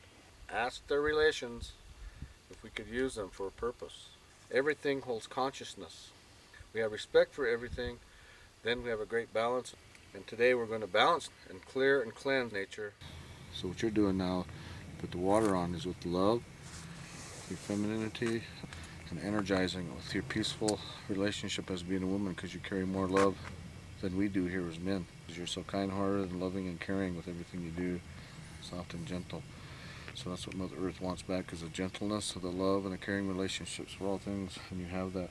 Speaker 2: Ask their relations if we could use them for a purpose. Everything holds consciousness. We have respect for everything, then we have a great balance. And today we're going to balance and clear and cleanse nature. So what you're doing now, put the water on, is with love, your femininity, and energizing with your peaceful relationship as being a woman, because you carry more love than we do here as men. Because you're so kind-hearted and loving and caring with everything you do, soft and gentle. So that's what Mother Earth wants back, is the gentleness, the love, and the caring relationships for all things, and you have that.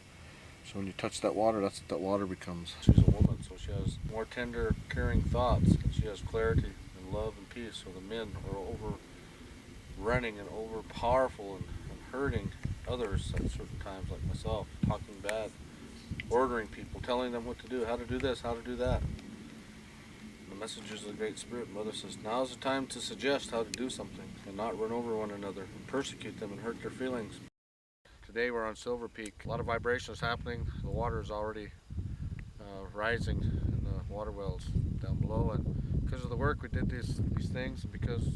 Speaker 2: So when you touch that water, that's what that water becomes. She's a woman, so she has more tender, caring thoughts. And she has clarity and love and peace. So the men are overrunning and overpowerful and hurting others at certain times, like myself, talking bad, ordering people, telling them what to do, how to do this, how to do that. And the messages of the Great Spirit, Mother says, now's the time to suggest how to do something and not run over one another and persecute them and hurt their feelings. Today we're on Silver Peak. A lot of vibration is happening. The water is already rising in the water wells down below, and because of the work we did these things, and because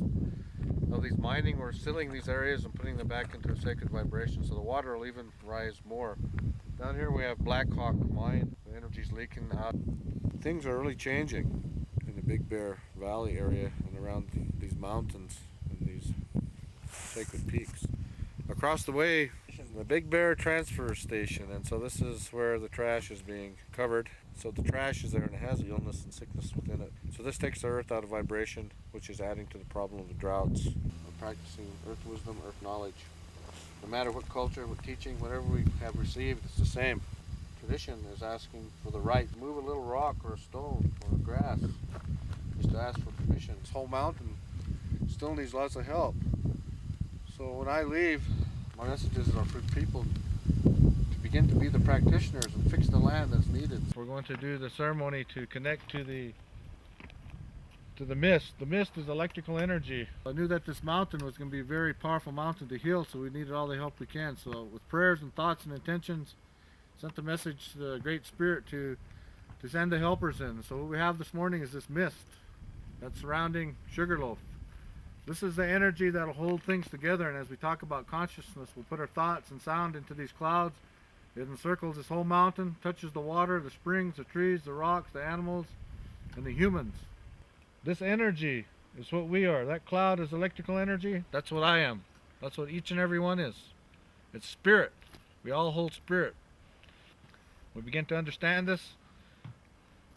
Speaker 2: of these mining, we're sealing these areas and putting them back into a sacred vibration, so the water will even rise more. Down here we have Black Hawk Mine. The energy's leaking out. Things are really changing in the Big Bear Valley area and around these mountains and these sacred peaks. Across the way, the Big Bear transfer station, and so this is where the trash is being covered. So the trash is there and it has illness and sickness within it. So this takes the earth out of vibration, which is adding to the problem of the droughts. We're practicing earth wisdom, earth knowledge. No matter what culture, what teaching, whatever we have received, it's the same. Tradition is asking for the right to move a little rock or a stone or a grass, just to ask for permission. This whole mountain still needs lots of help. So when I leave, my messages are for people to
Speaker 8: begin to be the practitioners and fix the land that's needed.
Speaker 2: We're going to do the ceremony to connect to the mist. The mist is electrical energy. I knew that this mountain was going to be a very powerful mountain to heal, so we needed all the help we can. So with prayers and thoughts and intentions, sent the message to the Great Spirit to send the helpers in. So what we have this morning is this mist that's surrounding Sugarloaf. This is the energy that'll hold things together, and as we talk about consciousness, we'll put our thoughts and sound into these clouds. It encircles this whole mountain, touches the water, the springs, the trees, the rocks, the animals, and the humans. This energy is what we are. That cloud is electrical energy. That's what I am. That's what each and every one is. It's spirit. We all hold spirit. We begin to understand this,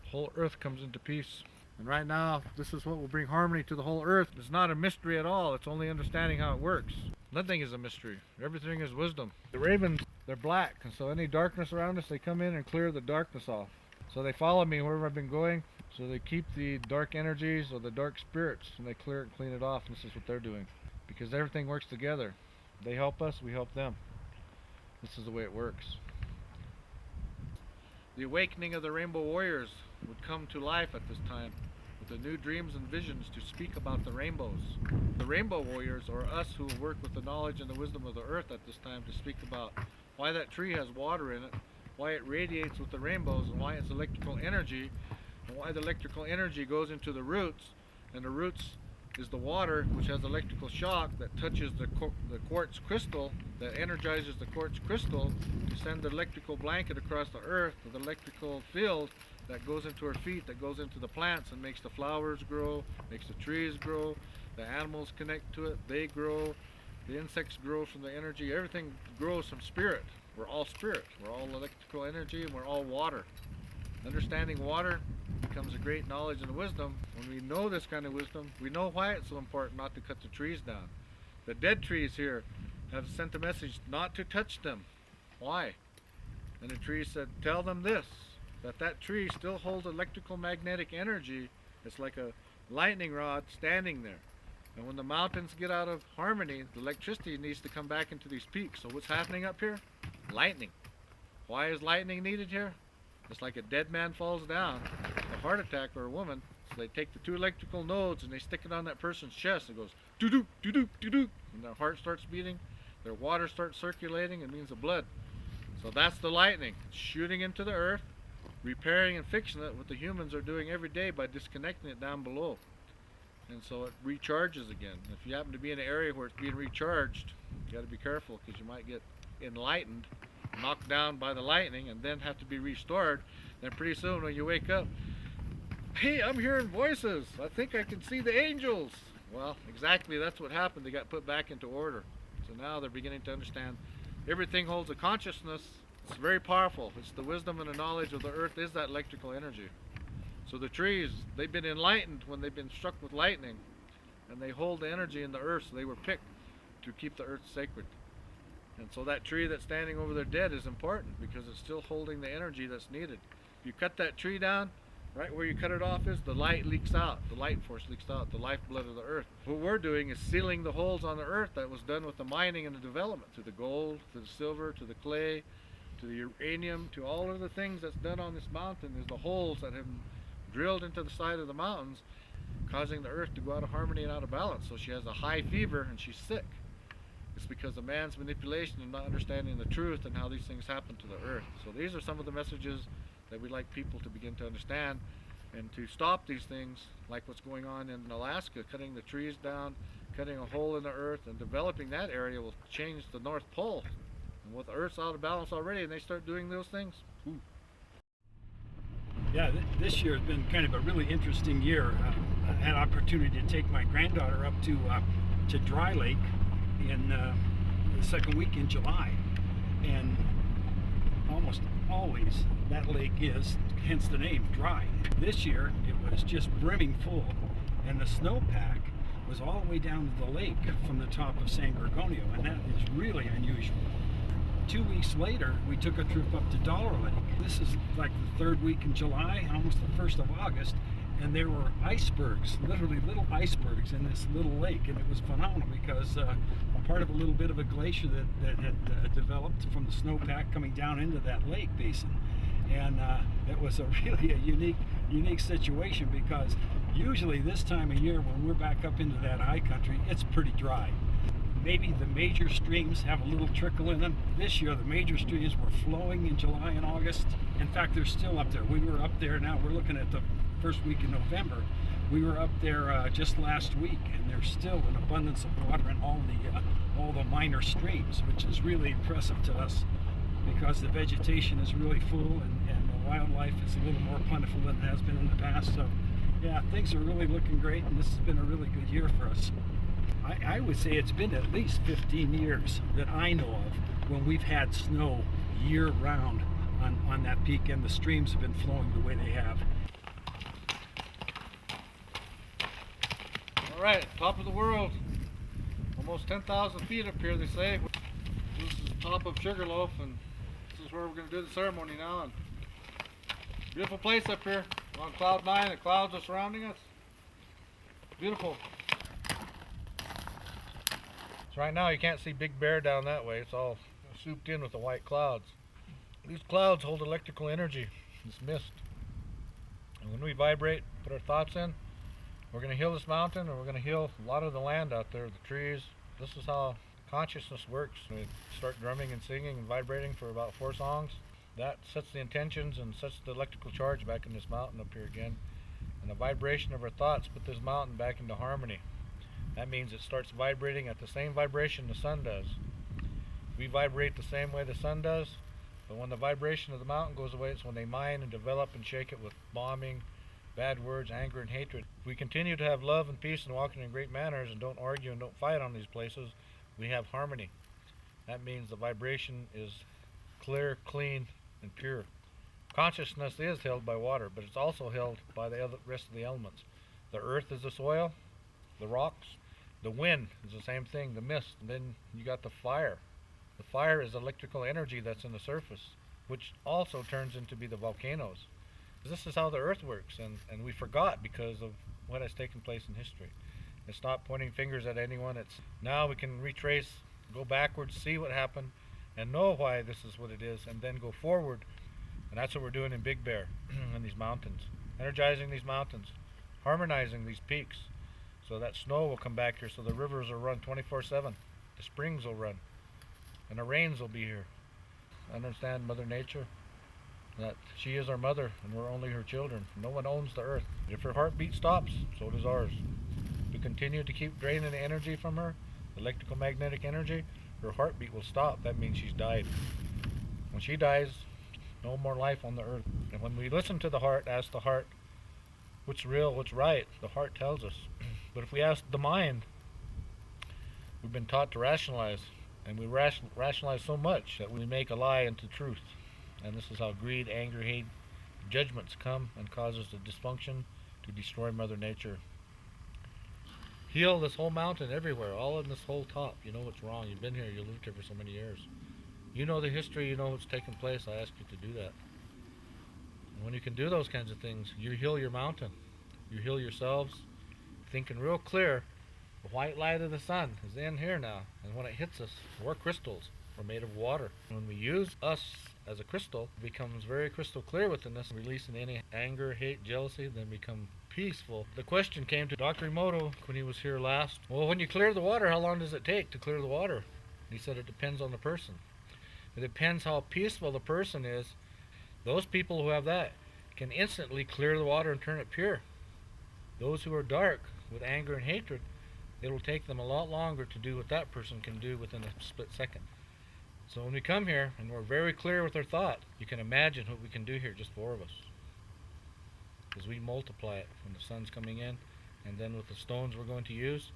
Speaker 2: the whole earth comes into peace. And right now, this is what will bring harmony to the whole earth. It's not a mystery at all. It's only understanding how it works. Nothing is a mystery. Everything is wisdom. The ravens, they're black, and so any darkness around us, they come in and clear the darkness off. So they follow me wherever I've been going. So they keep the dark energies or the dark spirits, and they clear it and clean it off. And this is what they're doing. Because everything works together. They help us, we help them. This is the way it works. The awakening of the Rainbow Warriors would come to life at this time with the new dreams and visions to speak about the rainbows. The Rainbow Warriors are us who will work with the knowledge and the wisdom of the earth at this time to speak about why that tree has water in it, why it radiates with the rainbows, and why it's electrical energy, and why the electrical energy goes into the roots, and the roots is the water which has electrical shock that touches the quartz crystal, that energizes the quartz crystal to send the electrical blanket across the earth with electrical field that goes into our feet, that goes into the plants and makes the flowers grow, makes the trees grow, the animals connect to it, they grow, the insects grow from the energy, everything grows from spirit. We're all spirit, we're all electrical energy, and we're all water. Understanding water becomes a great knowledge and wisdom. When we know this kind of wisdom, we know why it's so important not to cut the trees down. The dead trees here have sent a message not to touch them. Why? And the tree said, tell them this, that tree still holds electrical magnetic energy. It's like a lightning rod standing there. And when the mountains get out of harmony, the electricity needs to come back into these peaks. So what's happening up here? Lightning. Why is lightning needed here? It's like a dead man falls down, a heart attack or a woman. So they take the two electrical nodes and they stick it on that person's chest. It goes doo-doo, doo-doo, doo-doo. And their heart starts beating, their water starts circulating, it means the blood. So that's the lightning. It's shooting into the earth, repairing and fixing it, what the humans are doing every day by disconnecting it down below. And so it recharges again. If you happen to be in an area where it's being recharged, you got to be careful because you might get enlightened, knocked down by the lightning, and then have to be restored. Then pretty soon when you wake up, hey, I'm hearing voices. I think I can see the angels. Well, exactly, that's what happened. They got put back into order. So now they're beginning to understand everything holds a consciousness. It's very powerful. It's the wisdom and the knowledge of the earth is that electrical energy. So the trees, they've been enlightened when they've been struck with lightning, and they hold the energy in the earth, so they were picked to keep the earth sacred. And so that tree that's standing over there dead is important because it's still holding the energy that's needed. If you cut that tree down, right where you cut it off is, the light leaks out, the light force leaks out, the lifeblood of the earth. What we're doing is sealing the holes on the earth that was done with the mining and the development, to the gold, to the silver, to the clay, to the uranium, to all of the things that's done on this mountain is the holes that have been drilled into the side of the mountains, causing the earth to go out of harmony and out of balance. So she has a high fever and she's sick. It's because of man's manipulation and not understanding the truth and how these things happen to the earth. So these are some of the messages that we'd like people to begin to understand and to stop these things, like what's going on in Alaska, cutting the trees down, cutting a hole in the earth, and developing that area will change the North Pole. And with the earth's out of balance already, and they start doing those things, ooh.
Speaker 10: Yeah, this year has been kind of a really interesting year. I had an opportunity to take my granddaughter up to Dry Lake in the second week in July, and almost always that lake is, hence the name, dry. This year it was just brimming full, and the snowpack was all the way down to the lake from the top of San Gorgonio, and that is really unusual. 2 weeks later, we took a trip up to Dollar Lake. This is like the third week in July, almost the 1st of August, and there were icebergs, literally little icebergs in this little lake, and it was phenomenal because part of a little bit of a glacier that had developed from the snowpack coming down into that lake basin. And it was really a unique situation, because usually this time of year when we're back up into that high country, it's pretty dry. Maybe the major streams have a little trickle in them. This year the major streams were flowing in July and August. In fact, they're still up there. We were up there, now we're looking at the first week in November. We were up there just last week, and there's still an abundance of water in all the minor streams, which is really impressive to us, because the vegetation is really full, and the wildlife is a little more plentiful than it has been in the past. So yeah, things are really looking great, and this has been a really good year for us. I would say it's been at least 15 years that I know of when we've had snow year round on that peak, and the streams have been flowing the way they have.
Speaker 2: All right, top of the world. Almost 10,000 feet up here, they say. This is the top of Sugarloaf, and this is where we're going to do the ceremony now. And beautiful place up here. We're on cloud 9, the clouds are surrounding us. Beautiful. So right now you can't see Big Bear down that way. It's all souped in with the white clouds. These clouds hold electrical energy, this mist. And when we vibrate, put our thoughts in, we're going to heal this mountain, and we're going to heal a lot of the land out there, the trees. This is how consciousness works. We start drumming and singing and vibrating for about 4 songs. That sets the intentions and sets the electrical charge back in this mountain up here again. And the vibration of our thoughts put this mountain back into harmony. That means it starts vibrating at the same vibration the sun does. We vibrate the same way the sun does, but when the vibration of the mountain goes away, it's when they mine and develop and shake it with bombing, bad words, anger, and hatred. If we continue to have love and peace and walking in great manners and don't argue and don't fight on these places, we have harmony. That means the vibration is clear, clean, and pure. Consciousness is held by water, but it's also held by the rest of the elements. The earth is the soil, the rocks. The wind is the same thing, the mist. And then you got the fire. The fire is electrical energy that's in the surface, which also turns into be the volcanoes. This is how the earth works, and we forgot because of what has taken place in history. It's not pointing fingers at anyone. It's now we can retrace, go backwards, see what happened, and know why this is what it is, and then go forward. And that's what we're doing in Big Bear, in these mountains. Energizing these mountains, harmonizing these peaks, so that snow will come back here, so the rivers will run 24/7. The springs will run, and the rains will be here. Understand Mother Nature, that she is our mother, and we're only her children. No one owns the earth. If her heartbeat stops, so does ours. If we continue to keep draining the energy from her, electrical magnetic energy, her heartbeat will stop. That means she's died. When she dies, no more life on the earth. And when we listen to the heart, ask the heart, what's real, what's right, the heart tells us. But if we ask the mind, we've been taught to rationalize, and we rationalize so much that we make a lie into truth. And this is how greed, anger, hate, judgments come and causes the dysfunction to destroy Mother Nature. Heal this whole mountain everywhere, all in this whole top. You know what's wrong. You've been here, you lived here for so many years. You know the history, you know what's taken place. I ask you to do that. And when you can do those kinds of things, you heal your mountain. You heal yourselves, thinking real clear. The white light of the sun is in here now, and when it hits us, we're crystals. We're made of water. When we use us as a crystal, it becomes very crystal clear within us, releasing any anger, hate, jealousy, then become peaceful. The question came to Dr. Emoto when he was here last. Well, when you clear the water, how long does it take to clear the water? He said it depends on the person. It depends how peaceful the person is. Those people who have that can instantly clear the water and turn it pure. Those who are dark with anger and hatred, it will take them a lot longer to do what that person can do within a split second. So when we come here and we're very clear with our thought, you can imagine what we can do here, just 4 of us. Because we multiply it when the sun's coming in, and then with the stones we're going to use,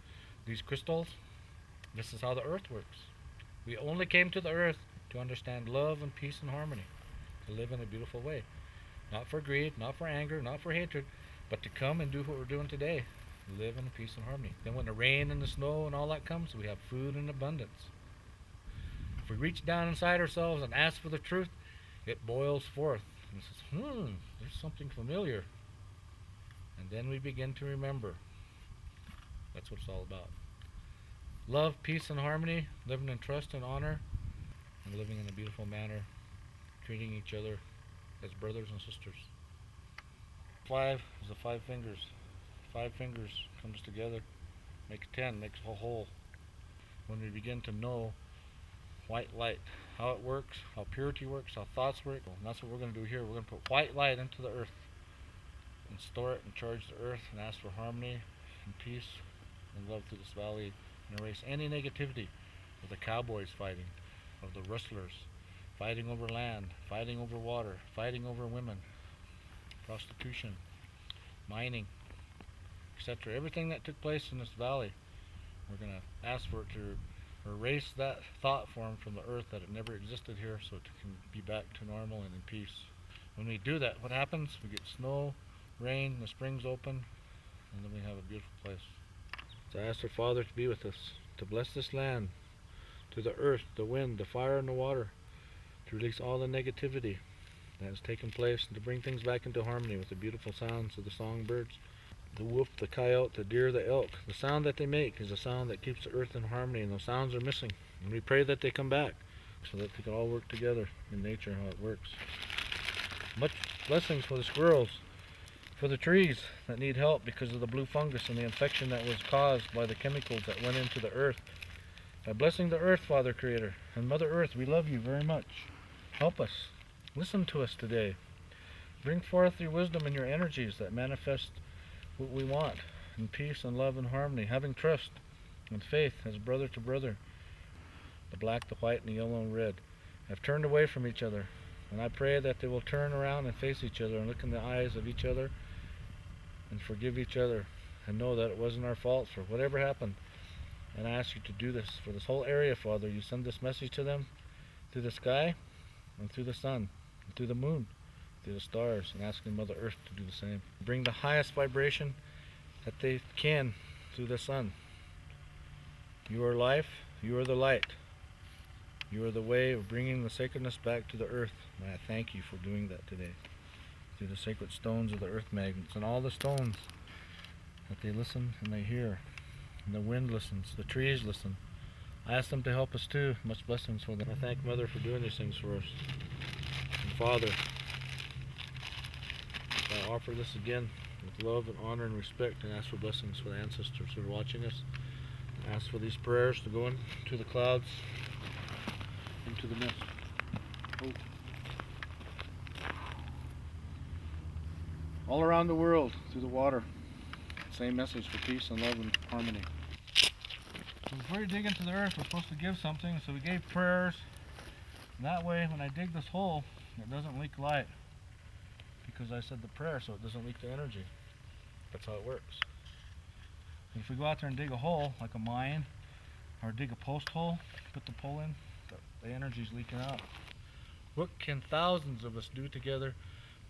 Speaker 2: these crystals, this is how the earth works. We only came to the earth to understand love and peace and harmony, to live in a beautiful way. Not for greed, not for anger, not for hatred, but to come and do what we're doing today, live in peace and harmony. Then when the rain and the snow and all that comes, we have food in abundance. If we reach down inside ourselves and ask for the truth, it boils forth and says, there's something familiar. And And then we begin to remember. That's what it's all about. Love, peace, and harmony, living in trust and honor, and living in a beautiful manner, treating each other as brothers and sisters. 5 is the 5 fingers. 5 fingers comes together, makes 10, makes a whole. When we begin to know white light, how it works, how purity works, how thoughts work, and that's what we're going to do here. We're going to put white light into the earth and store it and charge the earth and ask for harmony and peace and love through this valley and erase any negativity of the cowboys fighting, of the rustlers fighting over land, fighting over water, fighting over women, prostitution, mining, etc. Everything that took place in this valley, we're going to ask for it to erase that thought form from the earth, that it never existed here, so it can be back to normal and in peace. When we do that, what happens? We get snow, rain, the springs open, and then we have a beautiful place. So I ask our Father to be with us, to bless this land, to the earth, the wind, the fire, and the water, to release all the negativity that has taken place, and to bring things back into harmony with the beautiful sounds of the songbirds, the wolf, the coyote, the deer, the elk. The sound that they make is a sound that keeps the earth in harmony, and those sounds are missing. And we pray that they come back so that they can all work together in nature, how it works. Much blessings for the squirrels, for the trees that need help because of the blue fungus and the infection that was caused by the chemicals that went into the earth. By blessing the earth, Father Creator, and Mother Earth, we love you very much. Help us. Listen to us today. Bring forth your wisdom and your energies that manifest what we want in peace and love and harmony, having trust and faith as brother to brother. The black, the white, and the yellow and red have turned away from each other, and I pray that they will turn around and face each other and look in the eyes of each other and forgive each other and know that it wasn't our fault for whatever happened. And I ask you to do this for this whole area, Father. You send this message to them through the sky and through the sun and through the moon, through the stars, and asking Mother Earth to do the same. Bring the highest vibration that they can through the sun. You are life, you are the light. You are the way of bringing the sacredness back to the earth. And I thank you for doing that today. Through the sacred stones of the earth magnets and all the stones that they listen and they hear. And the wind listens, the trees listen. I ask them to help us too. Much blessings for them. I thank Mother for doing these things for us. And Father, I offer this again with love and honor and respect, and ask for blessings for the ancestors who are watching us. I ask for these prayers to go into the clouds, into the mist. Oh. All around the world, through the water. Same message for peace and love and harmony. So before you dig into the earth, we're supposed to give something, so we gave prayers. And that way, when I dig this hole, it doesn't leak light. Because I said the prayer, so it doesn't leak the energy. That's how it works. And if we go out there and dig a hole, like a mine, or dig a post hole, put the pole in, the energy's leaking out. What can thousands of us do together?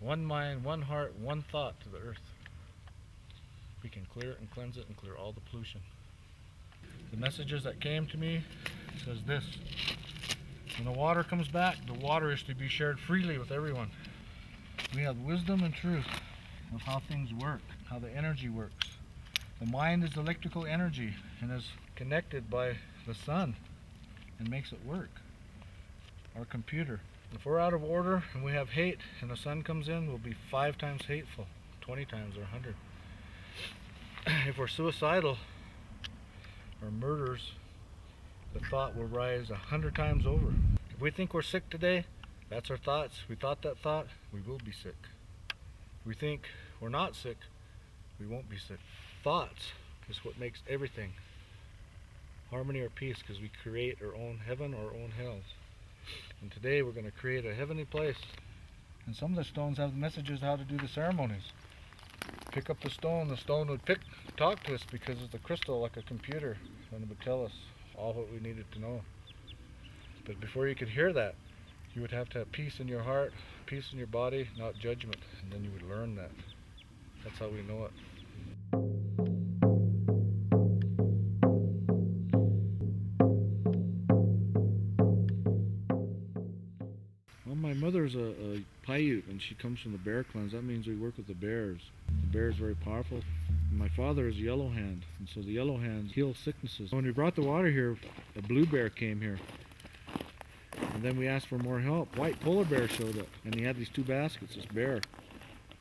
Speaker 2: One mind, one heart, one thought to the earth. We can clear it and cleanse it and clear all the pollution. The messages that came to me says this: when the water comes back, the water is to be shared freely with everyone. We have wisdom and truth of how things work, how the energy works. The mind is electrical energy and is connected by the sun and makes it work. Our computer. If we're out of order and we have hate and the sun comes in, we'll be 5 times hateful, 20 times or 100. If we're suicidal or murderers, the thought will rise 100 times over. If we think we're sick today, that's our thoughts. We thought that thought, we will be sick. If we think we're not sick, we won't be sick. Thoughts is what makes everything. Harmony or peace, because we create our own heaven or our own hells. And today we're going to create a heavenly place. And some of the stones have messages how to do the ceremonies. Pick up the stone would talk to us because it's a crystal like a computer, and it would tell us all what we needed to know. But before you could hear that, you would have to have peace in your heart, peace in your body, not judgment, and then you would learn that. That's how we know it. Well, my mother's a Paiute, and she comes from the bear clans. That means we work with the bears. The The bear is very powerful. And my father is a yellow hand, and so the yellow hands heal sicknesses. When we brought the water here, a blue bear came here. And then we asked for more help. White polar bear showed up, and he had these 2 baskets, this bear.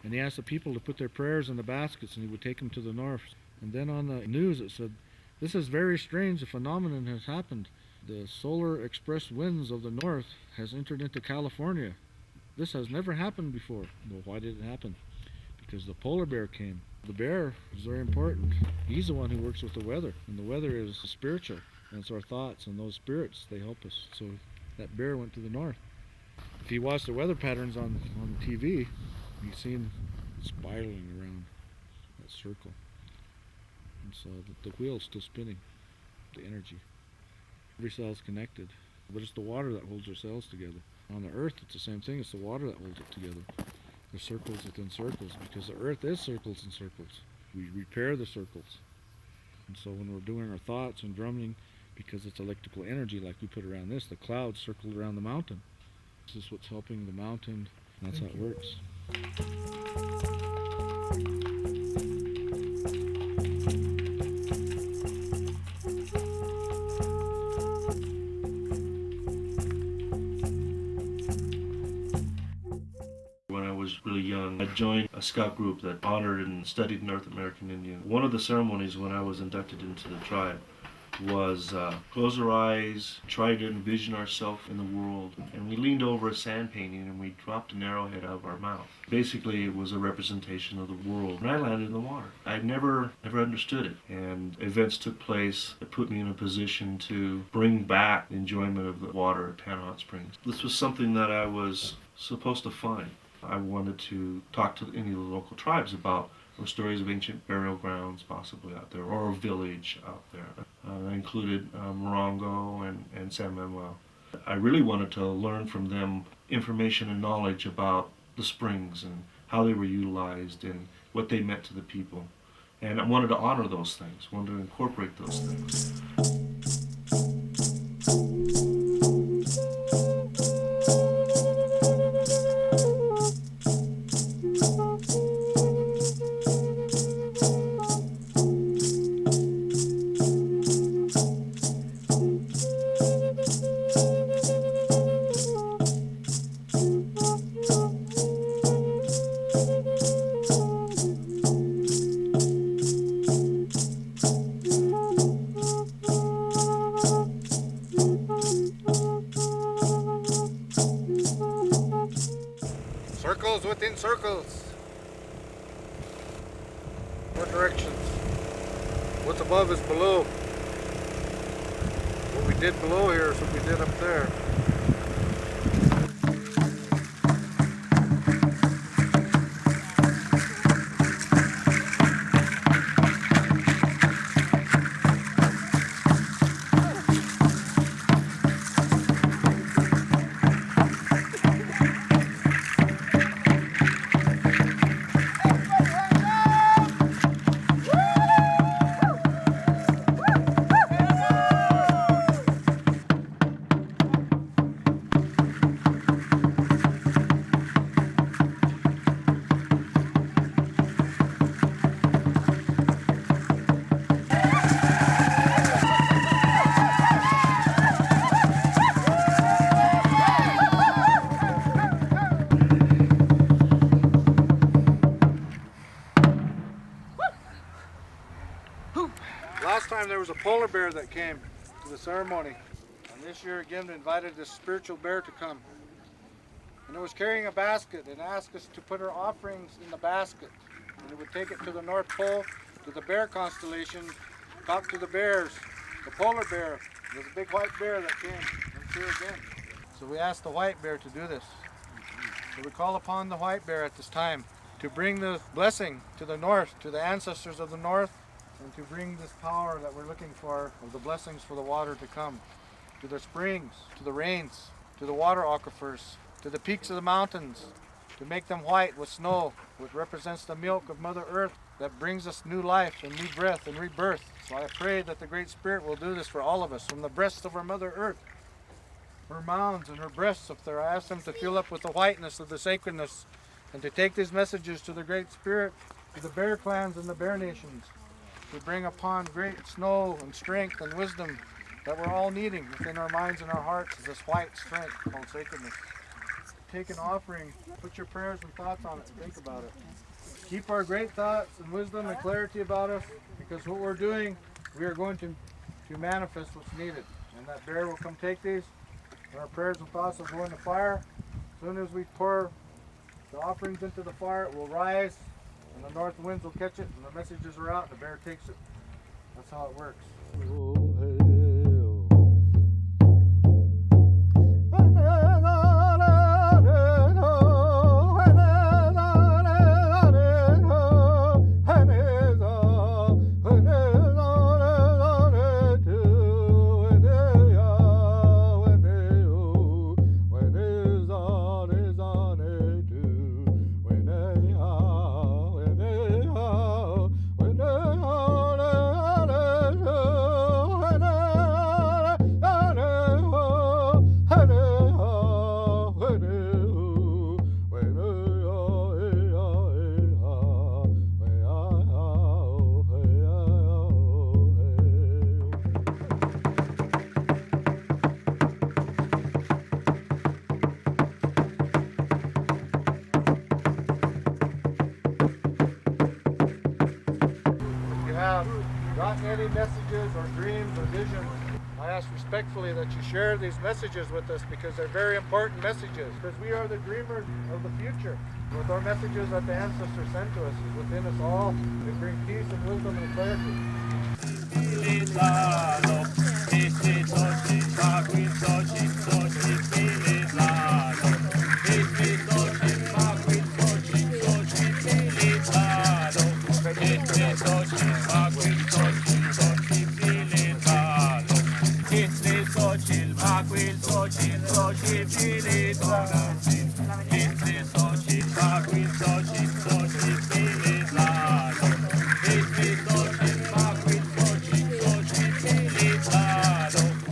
Speaker 2: And he asked the people to put their prayers in the baskets, and he would take them to the north. And then on the news it said, this is very strange, a phenomenon has happened. The solar express winds of the north has entered into California. This has never happened before. Well, why did it happen? Because the polar bear came. The bear is very important. He's the one who works with the weather, and the weather is spiritual, and it's our thoughts, and those spirits, they help us. So that bear went to the north. If you watch the weather patterns on TV, you see him spiraling around that circle. And so the wheel's still spinning, the energy. Every cell is connected, but it's the water that holds our cells together. On the earth, it's the same thing. It's the water that holds it together. There's circles within circles, because the earth is circles and circles. We repair the circles. And so when we're doing our thoughts and drumming, because it's electrical energy like we put around this, the clouds circled around the mountain. This is what's helping the mountain, and that's how it works.
Speaker 11: When I was really young, I joined a scout group that honored and studied North American Indian. One of the ceremonies when I was inducted into the tribe was close our eyes, try to envision ourselves in the world, and we leaned over a sand painting and we dropped an arrowhead out of our mouth. Basically, it was a representation of the world. And I landed in the water. I never understood it, and events took place that put me in a position to bring back the enjoyment of the water at Pan Hot Springs. This was something that I was supposed to find. I wanted to talk to any of the local tribes about stories of ancient burial grounds possibly out there, or a village out there. That included Morongo and San Manuel. I really wanted to learn from them information and knowledge about the springs and how they were utilized and what they meant to the people. And I wanted to honor those things, wanted to incorporate those things.
Speaker 8: Circles within circles. What directions? What's above is below. What we did below here is what we did up there. Last time there was a polar bear that came to the ceremony, and this year again we invited this spiritual bear to come. And it was carrying a basket and asked us to put our offerings in the basket. And it would take it to the North Pole, to the bear constellation, talk to the bears, the polar bear. There's a big white bear that came, and it's here again. So we asked the white bear to do this. So we call upon the white bear at this time to bring the blessing to the north, to the ancestors of the north, and to bring this power that we're looking for, of the blessings for the water to come, to the springs, to the rains, to the water aquifers, to the peaks of the mountains, to make them white with snow, which represents the milk of Mother Earth that brings us new life and new breath and rebirth. So I pray that the Great Spirit will do this for all of us, from the breasts of our Mother Earth, her mounds and her breasts up there. I ask them to fill up with the whiteness of the sacredness, and to take these messages to the Great Spirit to the bear clans and the bear nations to bring upon great snow and strength and wisdom that we're all needing within our minds and our hearts is this white strength called sacredness. Take an offering, put your prayers and thoughts on it, and think about it. Keep our great thoughts and wisdom and clarity about us, because what we're doing, we are going to manifest what's needed. And that bear will come take these, and our prayers and thoughts will go in the fire. As soon as we pour the offerings into the fire, it will rise, and the north winds will catch it, and the messages are out, and the bear takes it. That's how it works. Gotten any messages or dreams or visions, I ask respectfully that you share these messages with us, because they're very important messages, because we are the dreamers of the future. With our messages that the ancestors sent to us is within us all, they bring peace and wisdom and clarity.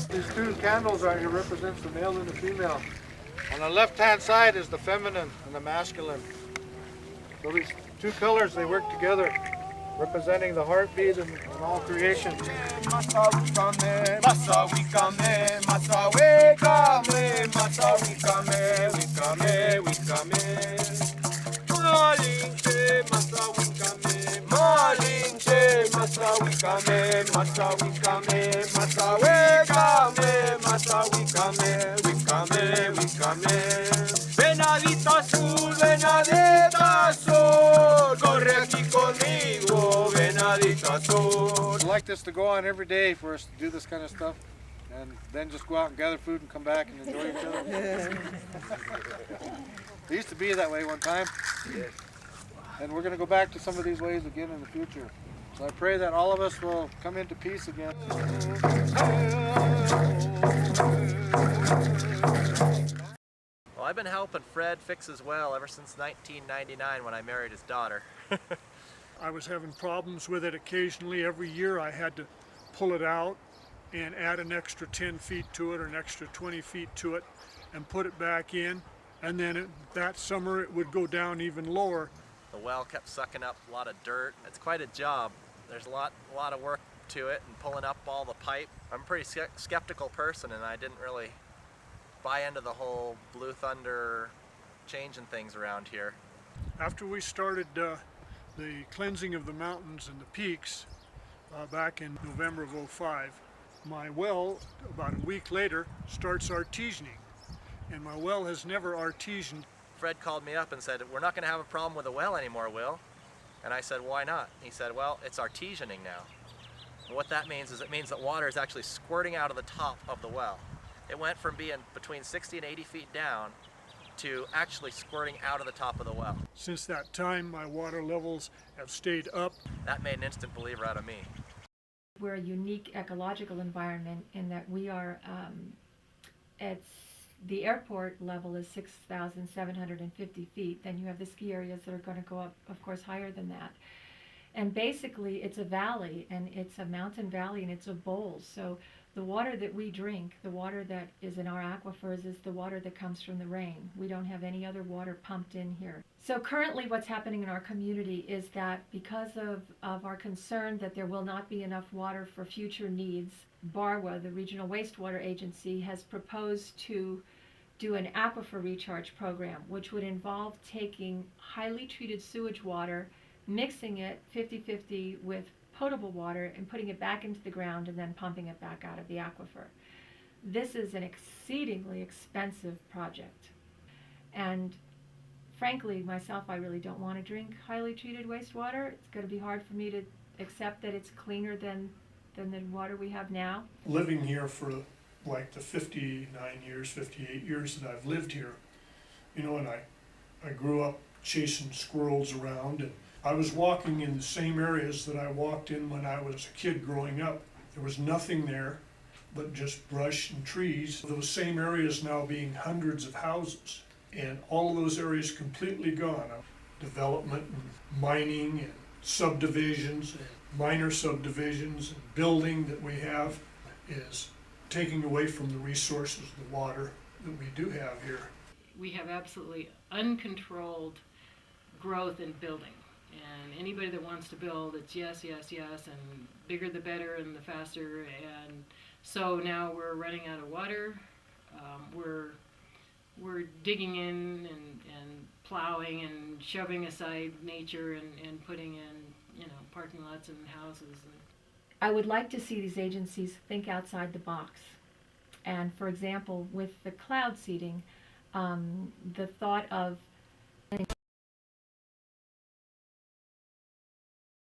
Speaker 8: These two candles right here represents the male and the female. On the left-hand side is the feminine and the masculine. So these two colors, they work together, representing the heartbeat and all creation.
Speaker 12: Venadito azul, venadito azul, corre aquí conmigo, venadito azul.
Speaker 8: I'd like this to go on every day for us to do this kind of stuff, and then just go out and gather food and come back and enjoy each other. It used to be that way one time, and we're going to go back to some of these ways again in the future. So I pray that all of us will come into peace again.
Speaker 13: Well, I've been helping Fred fix his well ever since 1999 when I married his daughter.
Speaker 6: I was having problems with it occasionally. Every year I had to pull it out and add an extra 10 feet to it or an extra 20 feet to it and put it back in. And then that summer it would go down even lower.
Speaker 13: The well kept sucking up a lot of dirt. It's quite a job. There's a lot of work to it and pulling up all the pipe. I'm a pretty skeptical person, and I didn't really buy into the whole Blue Thunder changing things around here.
Speaker 6: After we started the cleansing of the mountains and the peaks back in November of '05, my well, about a week later, starts artesianing. And my well has never artesianed.
Speaker 13: Fred called me up and said, "We're not going to have a problem with the well anymore, Will." And I said, "Why not?" He said, "Well, it's artesianing now." And what that means is it means that water is actually squirting out of the top of the well. It went from being between 60 and 80 feet down to actually squirting out of the top of the well.
Speaker 6: Since that time, my water levels have stayed up.
Speaker 13: That made an instant believer out of me.
Speaker 3: We're a unique ecological environment in that we are, the airport level is 6,750 feet. Then you have the ski areas that are going to go up, of course, higher than that. And basically, it's a valley, and it's a mountain valley, and it's a bowl. So The water that we drink, the water that is in our aquifers, is the water that comes from the rain. We don't have any other water pumped in here. So currently what's happening in our community is that because of our concern that there will not be enough water for future needs, BARWA, the Regional Wastewater Agency, has proposed to do an aquifer recharge program, which would involve taking highly treated sewage water, mixing it 50-50 with potable water and putting it back into the ground and then pumping it back out of the aquifer. This is an exceedingly expensive project. And frankly, myself, I really don't want to drink highly treated wastewater. It's going to be hard for me to accept that it's cleaner than the water we have now.
Speaker 6: Living here for like the 59 years, 58 years that I've lived here, you know, and I grew up chasing squirrels around, and I was walking in the same areas that I walked in when I was a kid growing up. There was nothing there but just brush and trees. Those same areas now being hundreds of houses, and all of those areas completely gone. Development and mining and subdivisions and minor subdivisions and building that we have is taking away from the resources of the water that we do have here.
Speaker 4: We have absolutely uncontrolled growth in building. And anybody that wants to build, it's yes, yes, yes, and bigger the better and the faster. And so now we're running out of water. We're digging in and plowing and shoving aside nature and putting in, parking lots and houses.
Speaker 3: I would like to see these agencies think outside the box. And for example, with the cloud seeding, the thought of